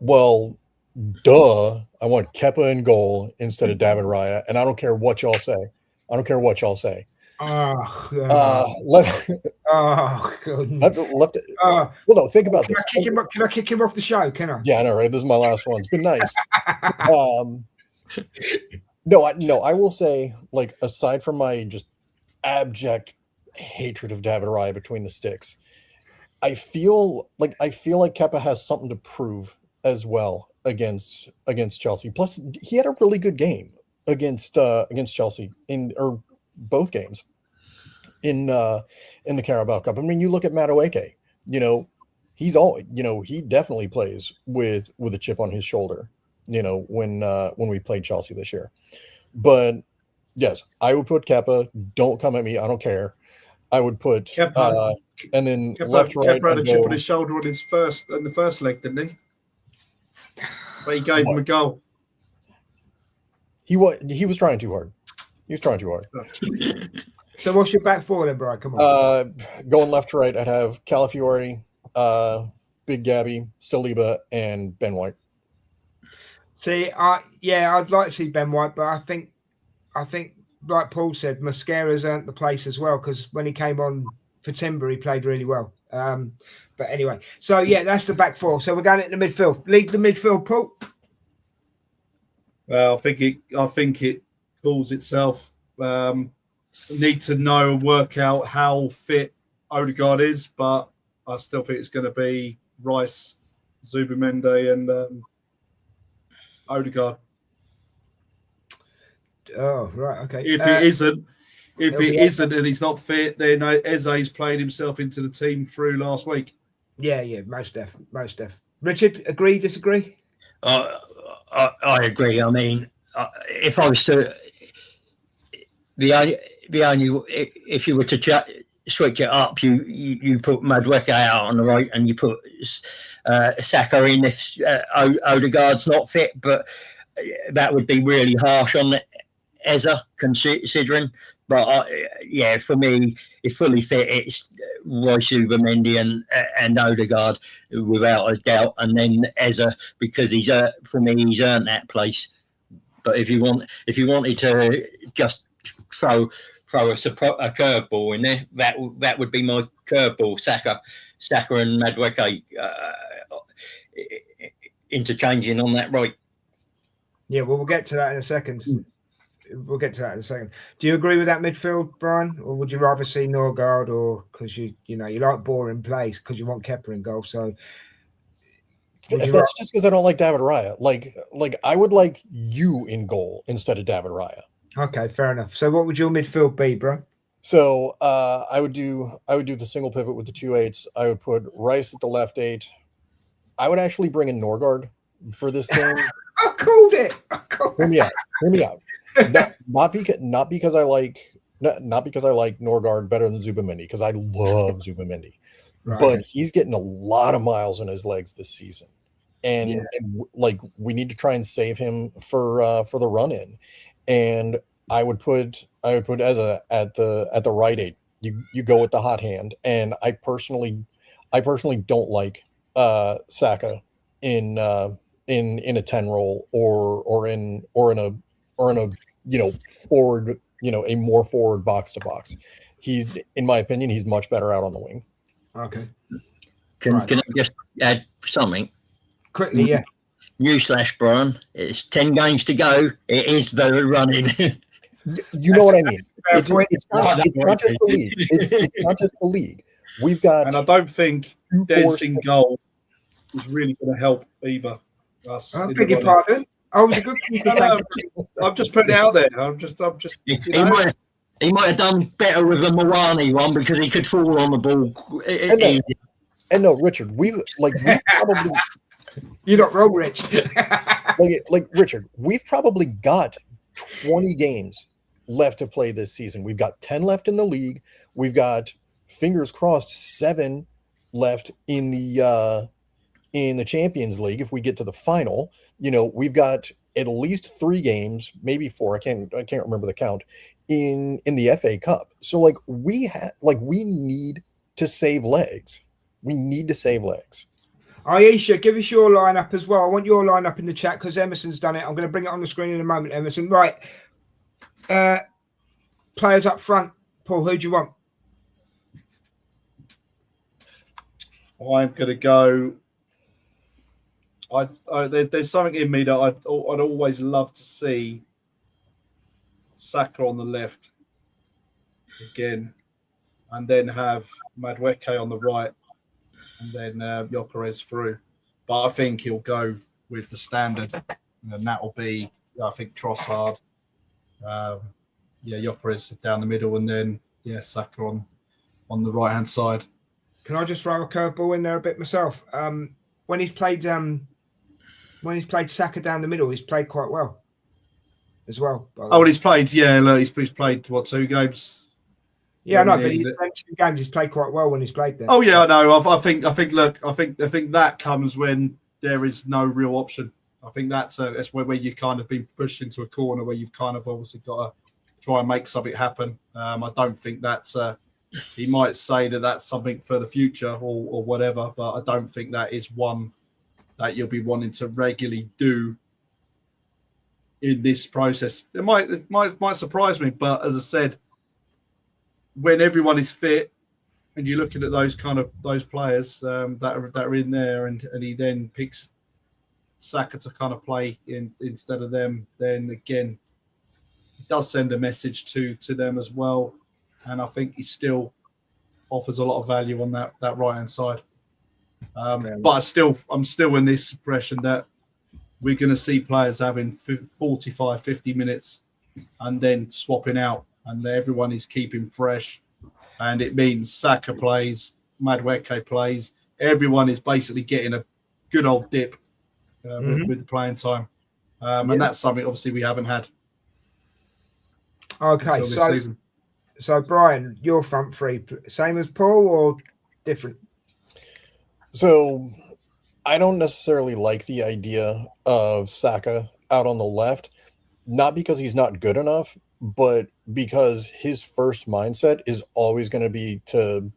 Well, duh. I want Kepa in goal instead of David Raya, and I don't care what y'all say. Oh, Left it. Well, no, think about this. Can I kick him off the show? Can I? Yeah, I know, right? This is my last one. It's been nice. No, I will say, like, aside from my just abject hatred of David Raya between the sticks, I feel like Kepa has something to prove as well against Chelsea. Plus, he had a really good game against Chelsea or both games in the Carabao Cup. I mean, you look at Madueke, he definitely plays with a chip on his shoulder, when we played Chelsea this year. But yes, I would put Kepa. Don't come at me. I don't care. I would put Kepa, and then Kepa, left, right. Kepa had a chip on his shoulder on the first leg, didn't he? But he gave him a goal. He was trying too hard. So what's your back four then, Brian? Come on. Going left to right, I'd have Calafiori, Big Gabby, Saliba, and Ben White. See, I'd like to see Ben White, but I think, like Paul said, Mascara's earned the place as well, because when he came on for Timber, he played really well. But anyway, so yeah, that's the back four. So we're going into the midfield. Lead the midfield, Paul. Well, I think it calls itself. Need to know and work out how fit Odegaard is, but I still think it's going to be Rice, Zubimendi, and Odegaard. Oh, right, okay. If it isn't, and he's not fit, then Eze's played himself into the team through last week. Yeah, most definitely. Richard, agree, disagree? I agree. I mean, if I was to, the only if you were to switch it up, you put Madueke out on the right, and you put Saka in if Odegaard's not fit, but that would be really harsh on Eze, considering. But for me, if fully fit, it's Royce, Ubamendi, and Odegaard without a doubt, and then Eze, because he's earned that place. But if you wanted to just throw a curveball in there, that would be my curveball. Saka and Madueke interchanging on that right. Yeah, well, we'll get to that in a second. Do you agree with that midfield, Brian, or would you rather see Norgard, or because you like boring plays because you want Kepa in goal? So that's just because I don't like David Raya. Like I would like you in goal instead of David Raya. Okay, fair enough. So what would your midfield be, bro? So I would do the single pivot with the 2/8s. I would put Rice at the left 8. I would actually bring in Norgard for this game. I called it. Hear me out. Not because I like Norgard better than Zubimendi, because I love Zubimendi, right. But he's getting a lot of miles in his legs this season, and like we need to try and save him for the run in, and I would put Eze at the right 8. You go with the hot hand, and I personally don't like Saka in a 10 role or in a forward, a more forward box to box. In my opinion, he's much better out on the wing. Okay. Can I just add something quickly? Yeah. Newsflash, Brian. It's 10 games to go. It is the running. You know what I mean? It's not just the league. It's not just the league. We've got, and I don't think Des in goal is really going to help either. I beg your pardon. I'm just putting it out there. He might have done better with the Mawani one because he could fall on the ball. And no, Richard, we've You're not wrong, Rich. Like Richard, we've probably got 20 games left to play this season. We've got 10 left in the league. We've got, fingers crossed, 7 left in the Champions League if we get to the final. We've got at least 3 games, maybe 4. I can't remember the count in the FA Cup. So we need to save legs. We need to save legs. Aisha, give us your lineup as well. I want your lineup in the chat because Emerson's done it. I'm going to bring it on the screen in a moment, Emerson. Right. Players up front. Paul, who do you want? I'm going to go. There's something in me that I'd always love to see Saka on the left again, and then have Madueke on the right, and then Gyökeres through. But I think he'll go with the standard, and that will be, I think, Trossard, Gyökeres down the middle, and then Saka on the right hand side. Can I just throw a curveball in there a bit myself? When he's played Saka down the middle, he's played quite well as well. Oh, and he's played, he's played what, 2 games? Yeah, no, but he's played 2 games. He's played quite well when he's played there. Oh yeah, I know. I think that comes when there is no real option. I think that's where you kind of been pushed into a corner where you've kind of obviously got to try and make something happen. I don't think that's. He might say that that's something for the future or whatever, but I don't think that is one that you'll be wanting to regularly do in this process. It might surprise me, but as I said, when everyone is fit and you're looking at those players that are in there, and he then picks Saka to kind of play instead of them, then again, it does send a message to them as well. And I think he still offers a lot of value on that right hand side. But I'm still in this impression that we're going to see players having 45, 50 minutes and then swapping out, and everyone is keeping fresh. And it means Saka plays, Madueke plays. Everyone is basically getting a good old dip with the playing time. And that's something obviously we haven't had. Okay, so Brian, your front 3, same as Paul or different? So I don't necessarily like the idea of Saka out on the left, not because he's not good enough, but because his first mindset is always going to be to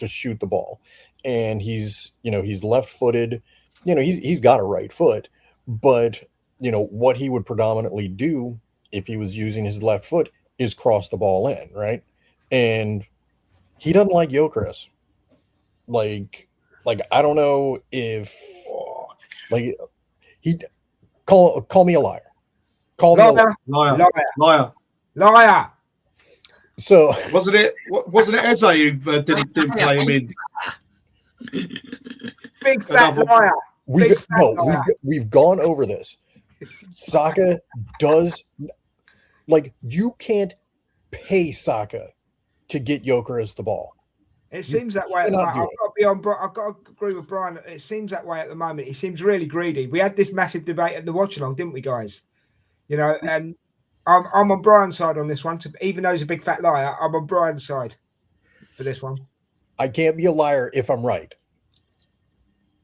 shoot the ball. And he's left-footed, he's got a right foot, but what he would predominantly do if he was using his left foot is cross the ball in, right? And he doesn't like Gyökeres. Like I don't know if he call me a liar. Call me Liar. So wasn't it Eze who didn't play him in? Big fat liar. We've gone over this. Saka does, you can't pay Saka to get Gyökeres the ball. It seems that way. I've got to agree with Brian. It seems that way at the moment. He seems really greedy. We had this massive debate at the watchalong, didn't we, guys? And I'm on Brian's side on this one. Even though he's a big fat liar, I'm on Brian's side for this one. I can't be a liar if I'm right.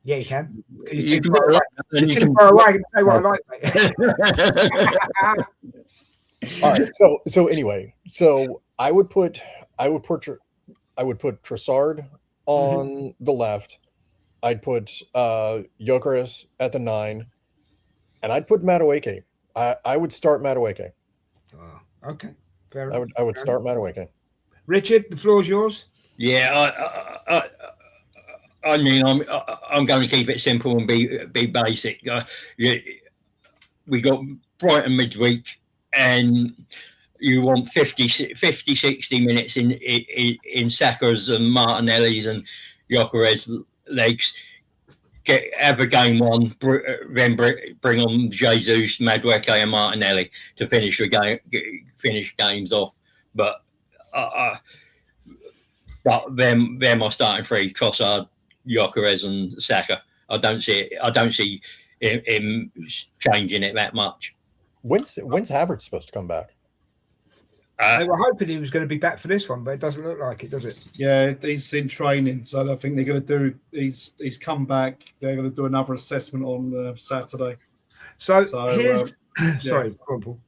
Yeah, you can. You can far away and say what I like, mate. All right. So anyway, I would put Trossard on the left. I'd put Gyökeres at the 9, and I'd put Madueke. I would start Madueke. Okay, fair. I would start Madueke. Richard, the floor is yours. Yeah, I mean, I'm going to keep it simple and be basic. We got Brighton midweek, and you want 50, 60 minutes in Saka's and Martinelli's and Gyökeres legs. Have a game one, then bring on Jesus, Madueke, and Martinelli to finish games off. But they're my starting 3: Trossard, Gyökeres, and Saka. I don't see him changing it that much. When's Havertz supposed to come back? They were hoping he was going to be back for this one, but it doesn't look like it, does it? Yeah, he's in training, so I think they're going to do. He's come back. They're going to do another assessment on Saturday. So here's sorry, go on, Paul.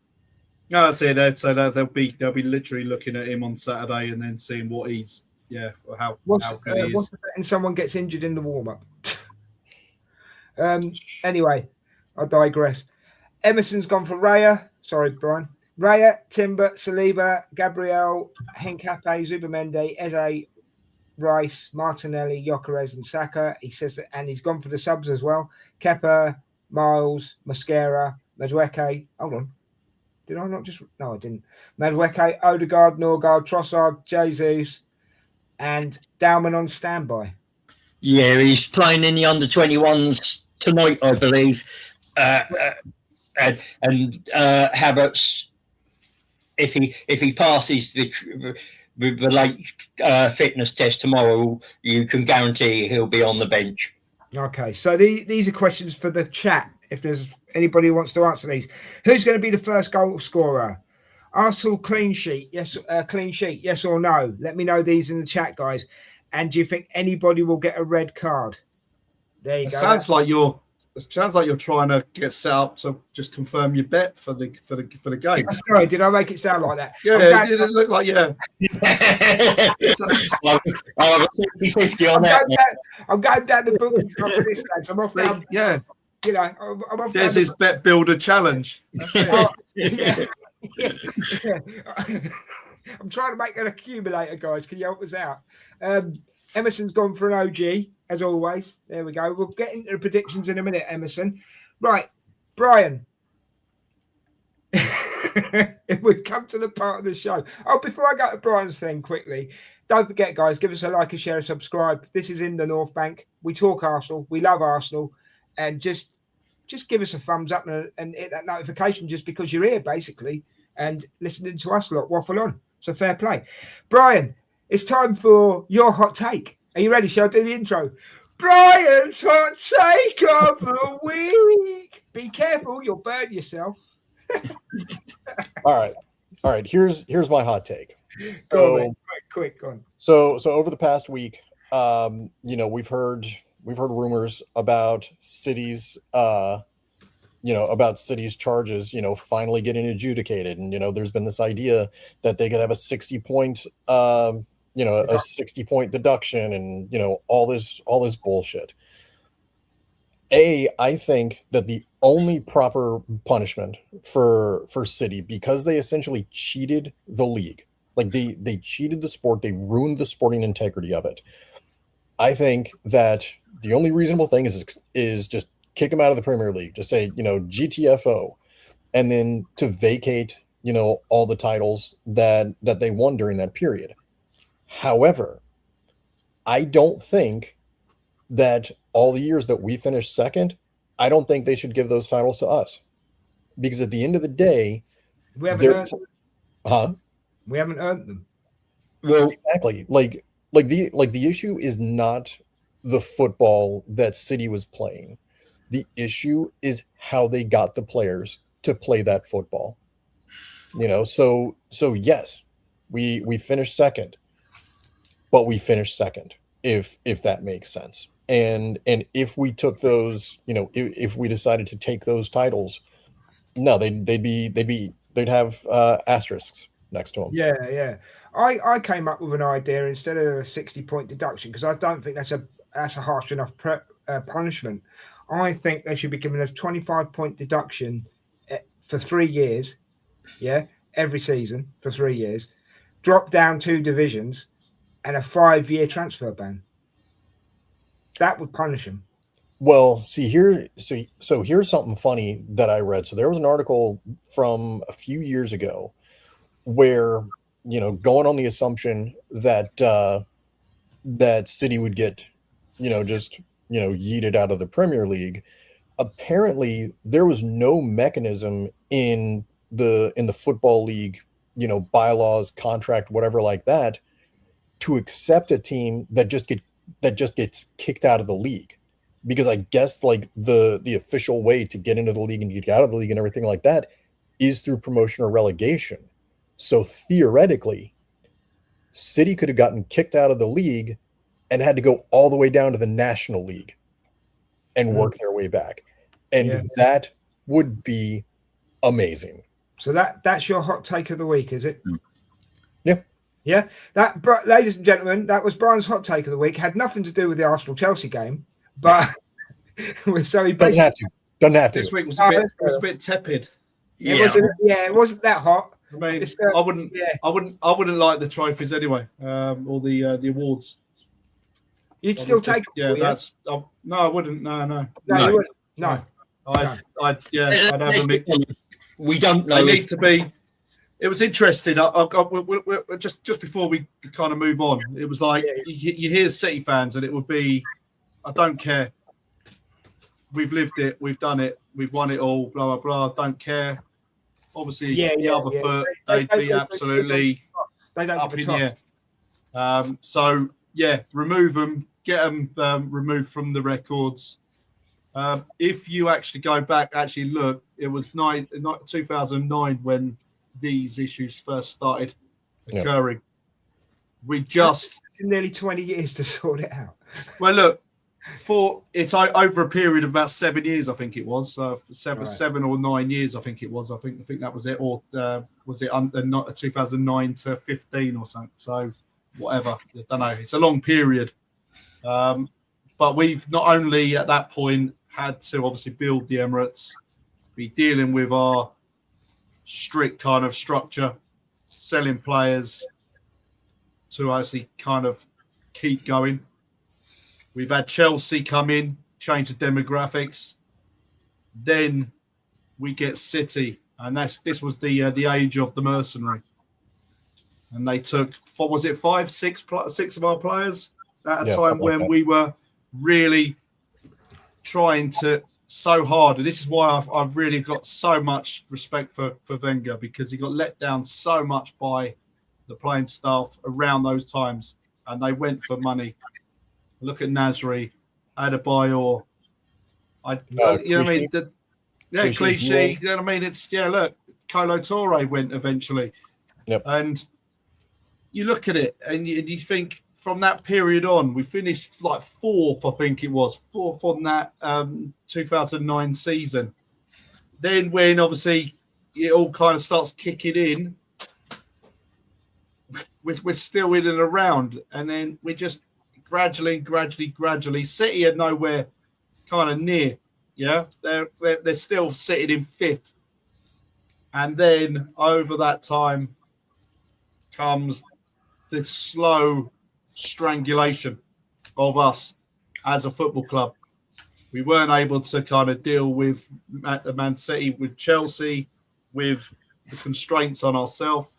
No, that's it. So they'll be literally looking at him on Saturday and then seeing what he's how good he is. What's the betting someone gets injured in the warm up? Anyway, I digress. Emerson's gone for Raya. Sorry, Brian. Raya, Timber, Saliba, Gabriel, Hincape, Zubimende, Eze, Rice, Martinelli, Gyökeres, and Saka. He says that, and he's gone for the subs as well. Kepa, Miles, Mosquera, Madueke. Hold on. Did I not just? No, I didn't. Madueke, Odegaard, Norgard, Trossard, Jesus, and Dalman on standby. Yeah, he's playing in the under-21s tonight, I believe. And Havertz, if he passes the late fitness test tomorrow, you can guarantee he'll be on the bench. Okay, so these are questions for the chat. If there's anybody who wants to answer these, who's going to be the first goal scorer? Arsenal clean sheet, yes, yes or no? Let me know these in the chat, guys. And do you think anybody will get a red card? There you go. Sounds like you're trying to get set up to just confirm your bet for the game. Sorry, did I make it sound like that? Yeah, it looked like I'm 50-50 on that. I'm going down the bookings after this, lads. I'm off down. Yeah. You know, I'm off. There's his bet builder challenge. That's it. Yeah. I'm trying to make an accumulator, guys. Can you help us out? Emerson's gone for an OG, as always. There we go. We'll get into the predictions in a minute, Emerson. Right, Brian. We've come to the part of the show. Oh, before I go to Brian's thing quickly, don't forget, guys, give us a like, a share, a subscribe. This is In the North Bank. We talk Arsenal. We love Arsenal. And just give us a thumbs up and hit that notification just because you're here, basically, and listening to us lot waffle on. So fair play. Brian, it's time for your hot take. Are you ready? Shall I do the intro? Brian's hot take of the week. Be careful, you'll burn yourself. All right. Here's my hot take. Go on, quick, go on. So over the past week, we've heard rumors about City's charges, finally getting adjudicated. And, there's been this idea that they could have a 60-point, a 60-point deduction and, all this bullshit. I think that the only proper punishment for City, because they essentially cheated the league, like they cheated the sport, they ruined the sporting integrity of it. I think that the only reasonable thing is just kick them out of the Premier League. Just say, GTFO, and then to vacate, all the titles that they won during that period. However, I don't think that all the years that we finished second, I don't think they should give those titles to us, because at the end of the day, we haven't earned them. We haven't earned them. Well, exactly. Like the issue is not the football that City was playing. The issue is how they got the players to play that football. So yes, we finished second, but we finished second, if that makes sense. And if we took those, if we decided to take those titles, no, they'd have asterisks next to them. Yeah. I came up with an idea instead of a 60-point deduction, because I don't think that's a harsh enough punishment. I think they should be given a 25-point deduction for 3 years. Yeah, every season for 3 years. Drop down 2 divisions and a 5-year transfer ban. That would punish them. Well, here's something funny that I read. So there was an article from a few years ago where, going on the assumption that that City would get, yeeted out of the Premier League. Apparently, there was no mechanism in the football league, bylaws, contract, whatever like that, to accept a team that just gets kicked out of the league. because I guess like the official way to get into the league and get out of the league and everything like that is through promotion or relegation. So theoretically, City could have gotten kicked out of the league and had to go all the way down to the National League and work their way back. And that would be amazing. So that's your hot take of the week, is it? Yeah. Yeah. Ladies and gentlemen, that was Brian's hot take of the week. Had nothing to do with the Arsenal-Chelsea game, but so he doesn't have to. This week was a bit tepid. It wasn't that hot. I mean, I wouldn't like the trophies anyway, or the awards. You'd still take them? That's no, I wouldn't. No, you wouldn't. No. I'd have them. We don't know. They need to be. It was interesting. Just before we kind of move on, it was like you hear City fans, and it would be, I don't care. We've lived it. We've done it. We've won it all. Blah blah blah. Don't care. Obviously, the other foot, they'd be absolutely up in the air. So remove them. Get them removed from the records. If you actually go back, look, it was 2009 when these issues first started occurring. We just nearly 20 years to sort it out. Well, look, it's over a period of about 7 years, I think it was. 7 or 9 years, I think it was. I think that was it, or was it 2009 to 15 or something? So whatever, I don't know. It's a long period, but we've not only at that point had to obviously build the Emirates, be dealing with our strict kind of structure, selling players to actually kind of keep going. We've had Chelsea come in, change the demographics. Then we get City, and this was the age of the mercenary. And they took, was it six of our players at a time when we were really trying to so hard. And this is why I've really got so much respect for Wenger, because he got let down so much by the playing staff around those times, and they went for money. Look at Nasri, Adebayor. You know what I mean? Clichy. You know what I mean? It's look, Kolo Touré went eventually. Yep. And you look at it and you think from that period on, we finished like fourth, I think it was. Fourth on that 2009 season. Then when obviously it all kind of starts kicking in, we're still in and around. And then we just gradually, City are nowhere kind of near. Yeah, they're still sitting in fifth. And then over that time comes the slow strangulation of us as a football club. We weren't able to kind of deal with Man City, with Chelsea, with the constraints on ourselves.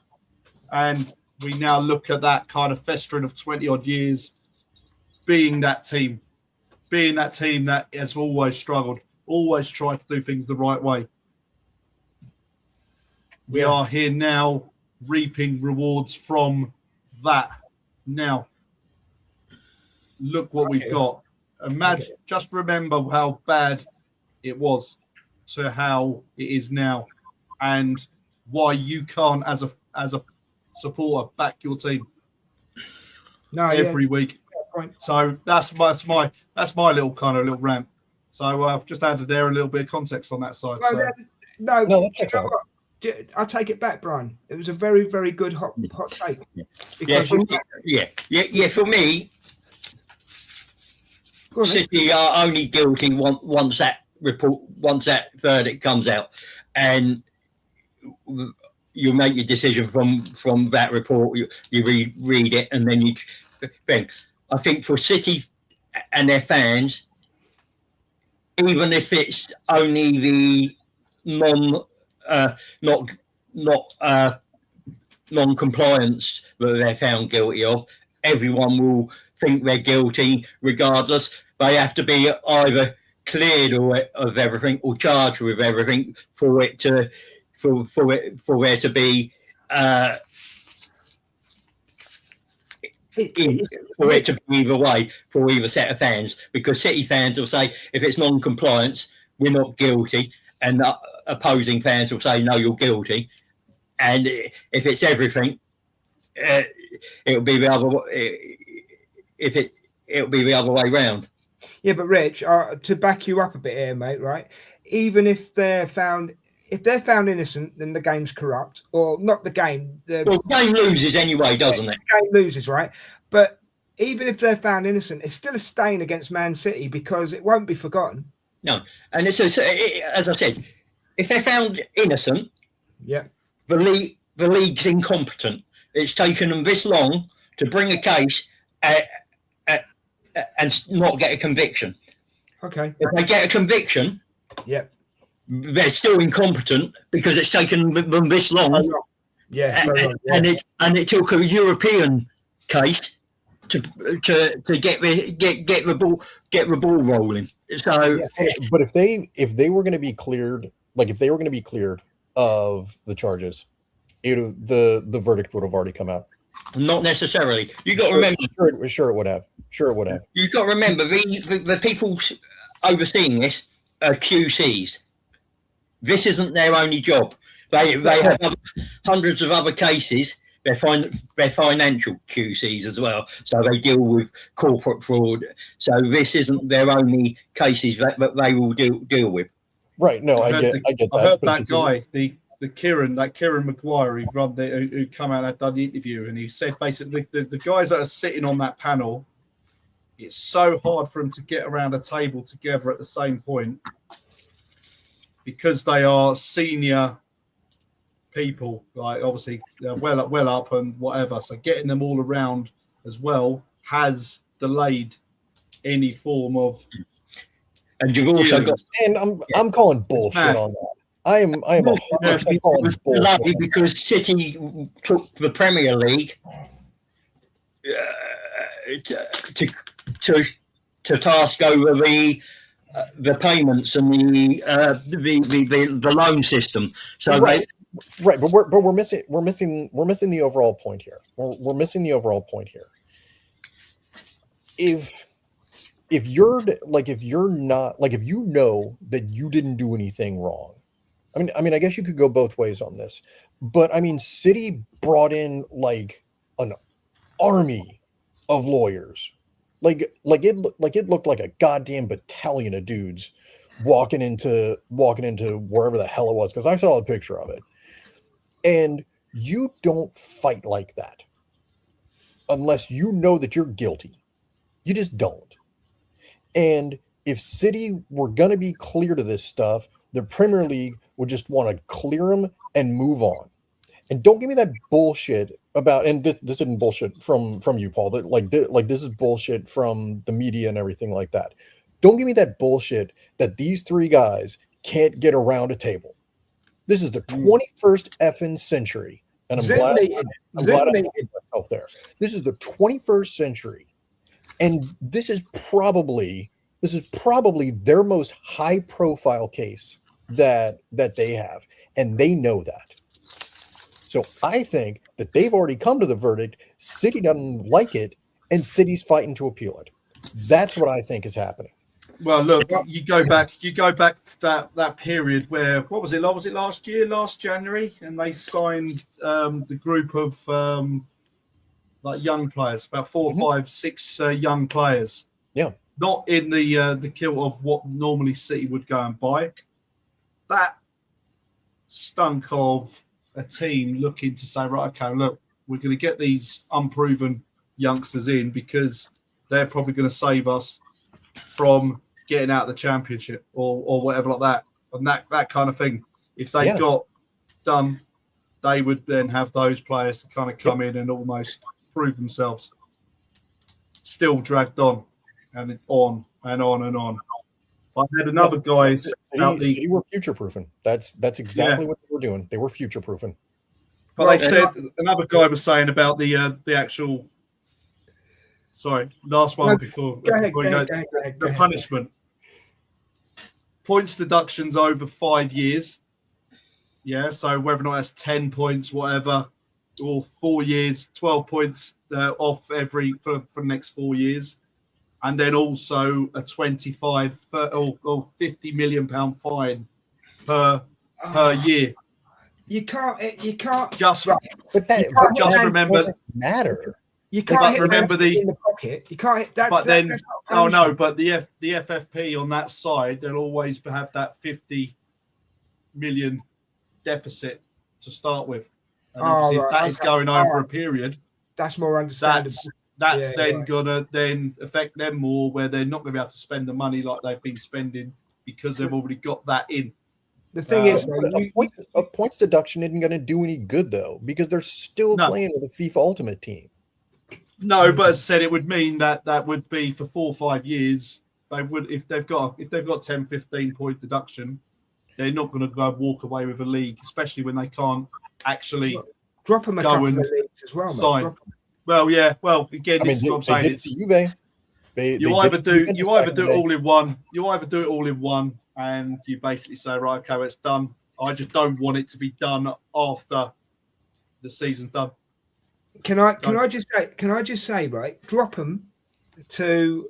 And we now look at that kind of festering of 20 odd years being that team that has always struggled, always tried to do things the right way. We are here now reaping rewards from that. Now, look what we've got. Imagine, just remember how bad it was to how it is now, and why you can't, as a supporter, back your team every week. So that's my little kind of little rant. So I've just added there a little bit of context on that side. No, I'll take it back, Brian. It was a very, very good hot take. For me, City are only guilty once that verdict comes out, and you make your decision from that report. You read it, and then you think. I think for City and their fans, even if it's only the non-compliance that they're found guilty of, everyone will think they're guilty regardless. They have to be either cleared of everything or charged with everything for there to be is for it to be either way for either set of fans, because City fans will say if it's non-compliance, we're not guilty, and opposing fans will say no, you're guilty, and if it's everything, it'll be the other. It'll be the other way round. Yeah, but Rich, to back you up a bit here, mate, right? Even if they're found innocent, then the game's corrupt, or not the game. The game loses anyway, doesn't it? The game loses, right? But even if they're found innocent, it's still a stain against Man City because it won't be forgotten. No, and as I said, if they're found innocent, yeah, the league's incompetent. It's taken them this long to bring a case and not get a conviction. Okay. If they get a conviction, yeah, they're still incompetent because it's taken them this long. Yeah, and it took a European case to get the ball rolling. So, but if they were going to be cleared, of the charges, the verdict would have already come out. Not necessarily. You got to remember. Sure, it would have. You've got to remember the people overseeing this are QCs. This isn't their only job. They have hundreds of other cases. They're financial QCs as well, so they deal with corporate fraud. So this isn't their only cases that they will deal with. Right. No, I get that. I heard that guy, the Kieran Maguire, who come out and done the interview, and he said basically the guys that are sitting on that panel, it's so hard for them to get around a table together at the same point because they are senior people, like obviously well up and whatever. So getting them all around as well has delayed any form of. And you've also got. And I'm calling bullshit on that. I am 100% calling bullshit. Because City took the Premier League to task over the payments and the loan system. So right, but we're missing the overall point here. We're missing the overall point here. If you know that you didn't do anything wrong, I mean, I guess you could go both ways on this, but I mean, City brought in like an army of lawyers, it looked like a goddamn battalion of dudes walking into wherever the hell it was, because I saw a picture of it, and you don't fight like that unless you know that you're guilty. You just don't. And if City were going to be clear to this stuff, the Premier League would just want to clear them and move on. And don't give me that bullshit about, and this isn't bullshit from you, Paul, that this is bullshit from the media and everything like that. Don't give me that bullshit that these three guys can't get around a table. This is the 21st effing century. And I'm glad I put myself there. This is the 21st century. And this is probably their most high profile case that they have, and they know that. So I think that they've already come to the verdict. City doesn't like it, and City's fighting to appeal it. That's what I think is happening. Well, look, you go back to that period where, what was it? Was it last January, and they signed the group of like young players, about 4, 5, 6 young players. Yeah. Not in the kilt of what normally City would go and buy. That stunk of a team looking to say, right, okay, look, we're going to get these unproven youngsters in because they're probably going to save us from getting out of the Championship or whatever like that. And that kind of thing. If they got done, they would then have those players to kind of come in and almost prove themselves. Still dragged on and on and on and on. I had another guy about City were future proofing. That's exactly what they were doing. They were future proofing. But they said another guy was saying about the actual. Sorry, last one before the punishment. Points deductions over 5 years. Yeah, so whether or not that's 10 points, whatever, or 4 years, 12 points off for the next 4 years, and then also a 25 or 50 million pound fine per year. You can't Just But that can't just that remember. doesn't matter. you can't But hit remember Man City the- in the pocket. You can't hit that. But then, that's not punishment. but the FFP on that side, they'll always have that 50 million deficit to start with, and obviously if that is going over a period, that's more understandable. that's Yeah, then right. gonna then affect them more, where they're not gonna be able to spend the money like they've been spending because they've already got that in. The thing is, though, A points deduction isn't going to do any good though, because they're still No. playing with a FIFA Ultimate Team. No, but as I said, it would mean that would be for 4 or 5 years. They would, if they've got 10, 15 point deduction, they're not going to go walk away with a league, especially when they can't actually drop them a go couple and of leagues as well. sign. Mate. Drop 'em. Well, yeah. Well, again, this is what I'm they saying. did it It's to Juve. They you did either it to do Juventus you back either in do the it day. all in one. You either do it all in one, and you basically say, right, okay, well, it's done. I just don't want it to be done after the season's done. Can I just say right? Drop them to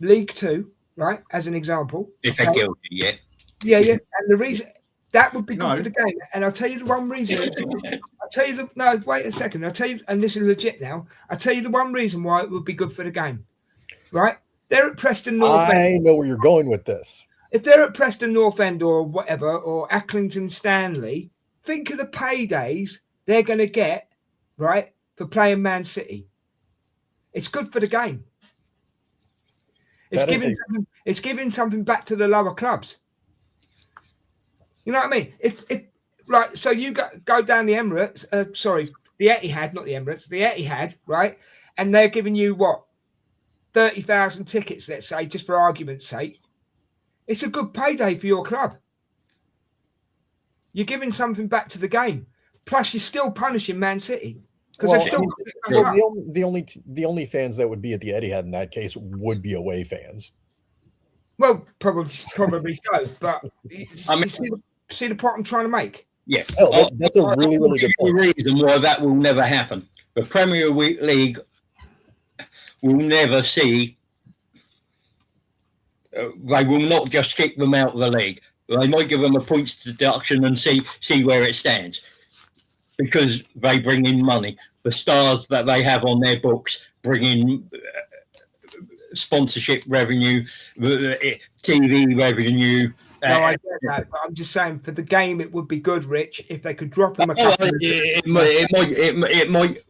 League Two, right? As an example. If they're guilty, yeah. Yeah. And the reason that would be good No. for the game, and I'll tell you the one reason. Wait a second. I'll tell you, and this is legit now. I'll tell you the one reason why it would be good for the game, right? They're at Preston North End. I know where you're going with this. If they're at Preston North End or whatever, or Accrington Stanley, think of the paydays they're going to get, right, for playing Man City. It's good for the game. It's giving something back to the lower clubs. You know what I mean? If right, so you go down the Emirates, the Etihad, not the Emirates, the Etihad, right, and they're giving you what, 30,000 tickets, let's say, just for argument's sake. It's a good payday for your club. You're giving something back to the game. Plus, you're still punishing Man City because Well, they've still the only fans that would be at the Etihad in that case would be away fans. well, probably so. But you see the point I'm trying to make. Yes. Oh, that's a really, really good The point. reason why that will never happen. The Premier League will never see. They will not just kick them out of the league. They might give them a points deduction and see where it stands, because they bring in money. The stars that they have on their books bring in sponsorship revenue, TV revenue. No, I get that, but I'm just saying for the game it would be good, Rich, if they could drop them a couple. It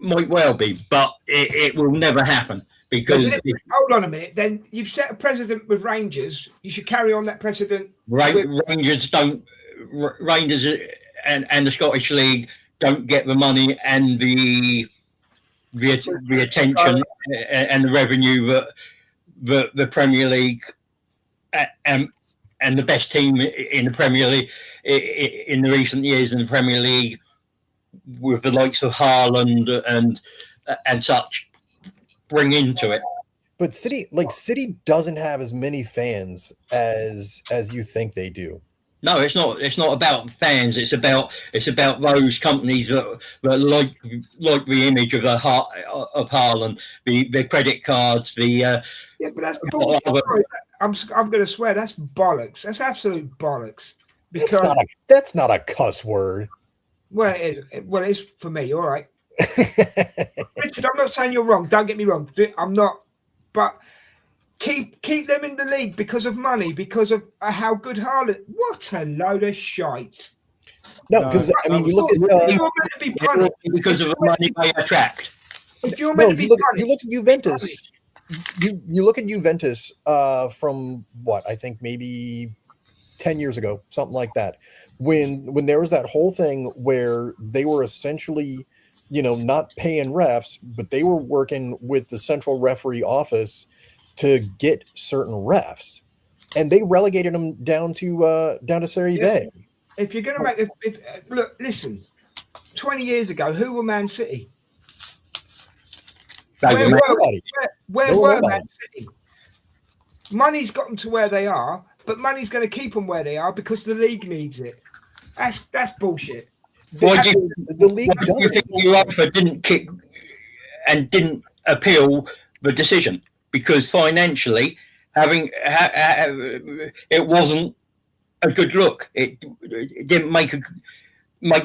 might well be, but it will never happen. Because hold on a minute, then you've set a precedent with Rangers. You should carry on that precedent. Rangers and the Scottish League don't get the money and the attention and the revenue that the Premier League and the best team in the Premier League in the recent years in the Premier League, with the likes of Haaland and such, bring into it. But City doesn't have as many fans as you think they do. No, it's not. It's not about fans. It's about those companies that like the image of Haaland, the credit cards, yeah, but that's bullshit. I'm going to swear that's bollocks. That's absolute bollocks. Because That's not a cuss word. Well, it is for me. All right. Richard, I'm not saying you're wrong. Don't get me wrong. I'm not. But keep them in the league because of money, because of how good Haaland. What a load of shite. No, because I mean, you look at you're meant to be punished because of the money they attract. If you're meant to be punished, you look at Juventus. You look at Juventus from what I think maybe 10 years ago, something like that, when there was that whole thing where they were essentially, not paying refs, but they were working with the central referee office to get certain refs, and they relegated them down to Serie B. If you're going to make look, listen, 20 years ago, who were Man City? Where were Man City? Money's got them to where they are, but money's going to keep them where they are because the league needs it. That's bullshit. Why do you, The league why do you does think UEFA didn't kick and didn't appeal the decision? Because financially, it wasn't a good look. It didn't make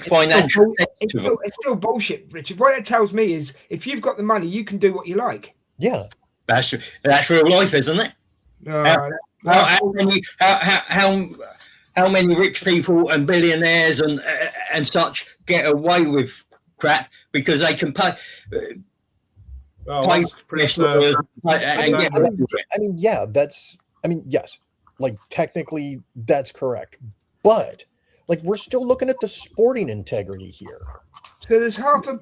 financial sense to them. It's still bullshit, Richard. What it tells me is if you've got the money, you can do what you like. Yeah. That's real life, isn't it? How many rich people and billionaires and such get away with crap because they can pay? That's pretty Yes, like technically that's correct, but like we're still looking at the sporting integrity here. So there's half a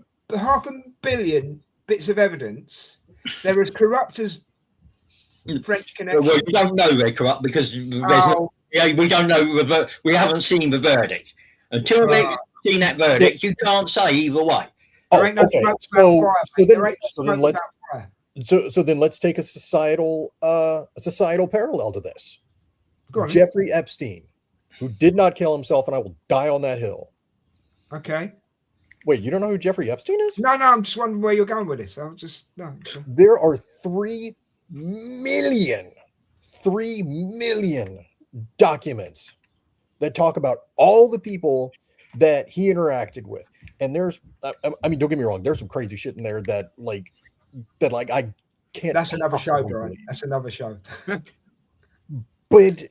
billion bits of evidence. They're as corrupt as French Connection. Well, you don't know they're corrupt because we don't know. We haven't seen the verdict. Until we've seen that verdict, you can't say either way. Okay. So then let's take a societal parallel to this. Jeffrey Epstein, who did not kill himself, and I will die on that hill. Okay. Wait, you don't know who Jeffrey Epstein is? No, I'm just wondering where you're going with this. There are 3 million documents that talk about all the people that he interacted with. And there's, I mean, don't get me wrong, there's some crazy shit in there that I can't. That's another show, Brian. That's another show. But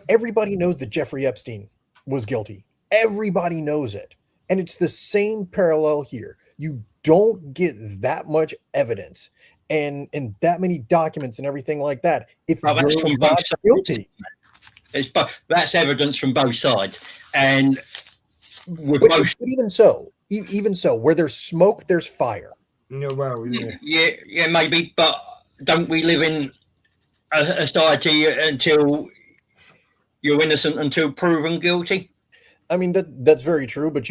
everybody knows that Jeffrey Epstein was guilty. Everybody knows it. And it's the same parallel here. You don't get that much evidence and that many documents and everything like that if you're not guilty. That's evidence from both sides. And but even so, where there's smoke, there's fire. Yeah, maybe. But don't we live in a society until you're innocent until proven guilty? I mean that's very true, but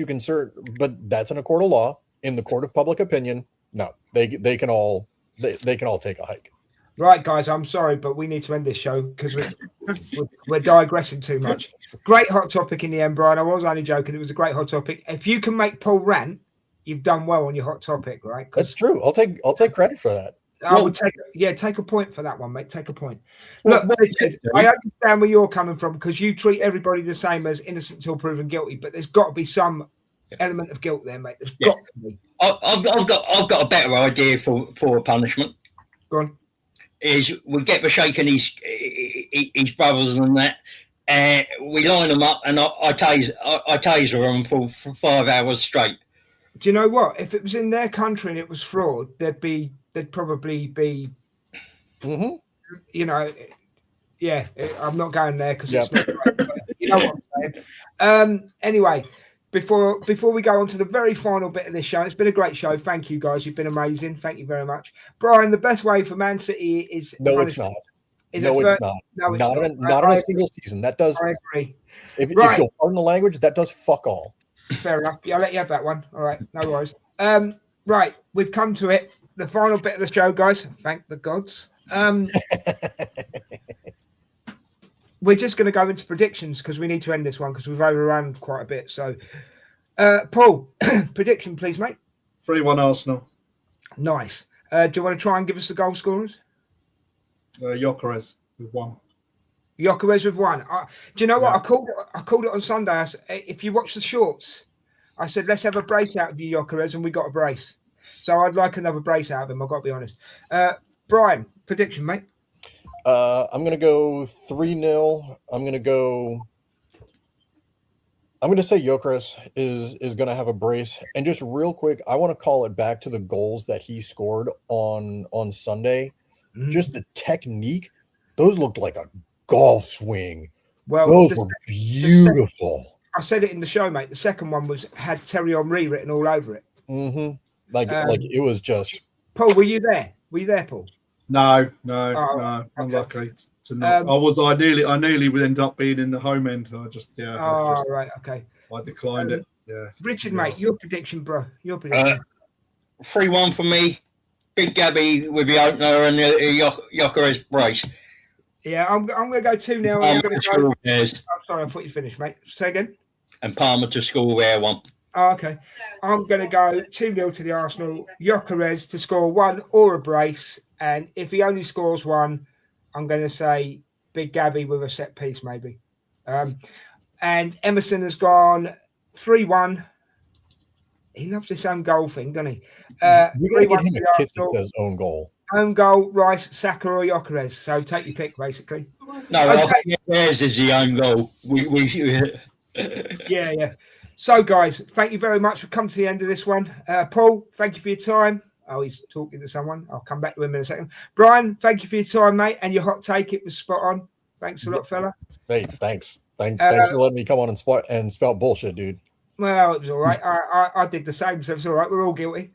but that's in a court of law. In the court of public opinion, no, they can all take a hike. Right, guys, I'm sorry, but we need to end this show because we're digressing too much. Great hot topic in the end, Brian. I was only joking. It was a great hot topic. If you can make Paul rant, you've done well on your hot topic, right? That's true. I'll take credit for that. I would take a point for that one, mate. Take a point. Look, Richard, I understand where you're coming from because you treat everybody the same as innocent until proven guilty, but there's got to be some element of guilt there, mate. There's got to be. I've got a better idea for a punishment. Go on. Is we get the shaking his brothers and that, and we line them up, and I taser them for 5 hours straight. Do you know what? If it was in their country and it was fraud, they'd probably be, mm-hmm. You know, yeah. I'm not going there because it's not right, but you know what I'm saying. Anyway, before we go on to the very final bit of this show, it's been a great show. Thank you, guys. You've been amazing. Thank you very much, Brian. The best way for Man City is it's not. Not in a single season. That does. I agree. If you'll pardon the language, that does fuck all. Fair enough. Yeah, I'll let you have that one. All right, no worries. Right, we've come to it. The final bit of the show, guys. Thank the gods. We're just going to go into predictions because we need to end this one because we've overrun quite a bit. So, Paul, prediction, please, mate. 3-1 Arsenal. Nice. Do you want to try and give us the goal scorers? Gyökeres with 1. Gyökeres with 1. Do you know what? I called it on Sunday. If you watch the shorts, I said, let's have a brace out of you, Gyökeres, and we got a brace. So I'd like another brace out of him, I've got to be honest. Brian, prediction, mate. I'm going to go 3-0. I'm going to say Gyökeres is going to have a brace. And just real quick, I want to call it back to the goals that he scored on Sunday. Mm-hmm. Just the technique. Those looked like a golf swing. Well, those were beautiful. I said it in the show, mate. The second one had Terry Henry written all over it. Mm-hmm. Like it was just. Paul, were you there? Were you there, Paul? No. I'm lucky to not. I nearly would end up being in the home end. Right, okay. I declined it. Yeah. Richard, mate, your prediction, bro. Your prediction. 3-1 for me. Big Gabby with the opener and Gyökeres brace. Yeah, I'm going to go 2-0. I'm sorry, I thought you finished, mate. Say again. And Palmer to score there 1. Oh, okay. I'm going to go 2-0 to the Arsenal. Gyökeres to score 1 or a brace. And if he only scores 1, I'm going to say Big Gabby with a set piece, maybe. And Emerson has gone 3-1. He loves this own goal thing, doesn't he? You got to get 3-1 him to a the kit that Arsenal. says own goal. Own goal, Rice, Saka or Gyökeres. So take your pick, basically. No, Okay. I think theirs is the own goal. Yeah. So, guys, thank you very much for coming to the end of this one. Paul, thank you for your time. Oh, he's talking to someone. I'll come back to him in a second. Brian, thank you for your time, mate, and your hot take. It was spot on. Thanks a lot, fella. Hey, thanks for letting me come on and spout bullshit, dude. Well, it was all right. I did the same, so it's all right. We're all guilty.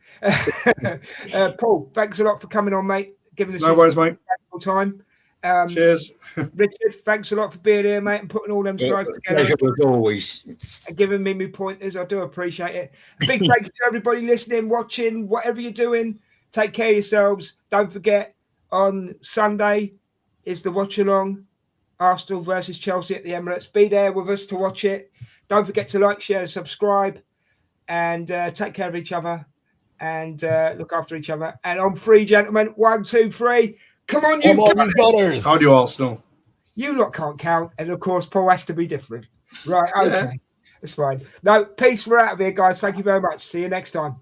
Paul, thanks a lot for coming on, mate. Giving us No worries, mate. time. Cheers. Richard, thanks a lot for being here, mate, and putting all them slides together. Pleasure as always. And giving me my pointers. I do appreciate it. A big thank you to everybody listening, watching, whatever you're doing. Take care of yourselves. Don't forget, on Sunday is the watch along, Arsenal versus Chelsea at the Emirates. Be there with us to watch it. Don't forget to like, share, and subscribe. And take care of each other and look after each other. And on 3, gentlemen. 1, 2, 3. Come on, you Gunners. How do you, Arsenal? You lot can't count. And of course, Paul has to be different. Right. Okay. That's fine. No, peace. We're out of here, guys. Thank you very much. See you next time.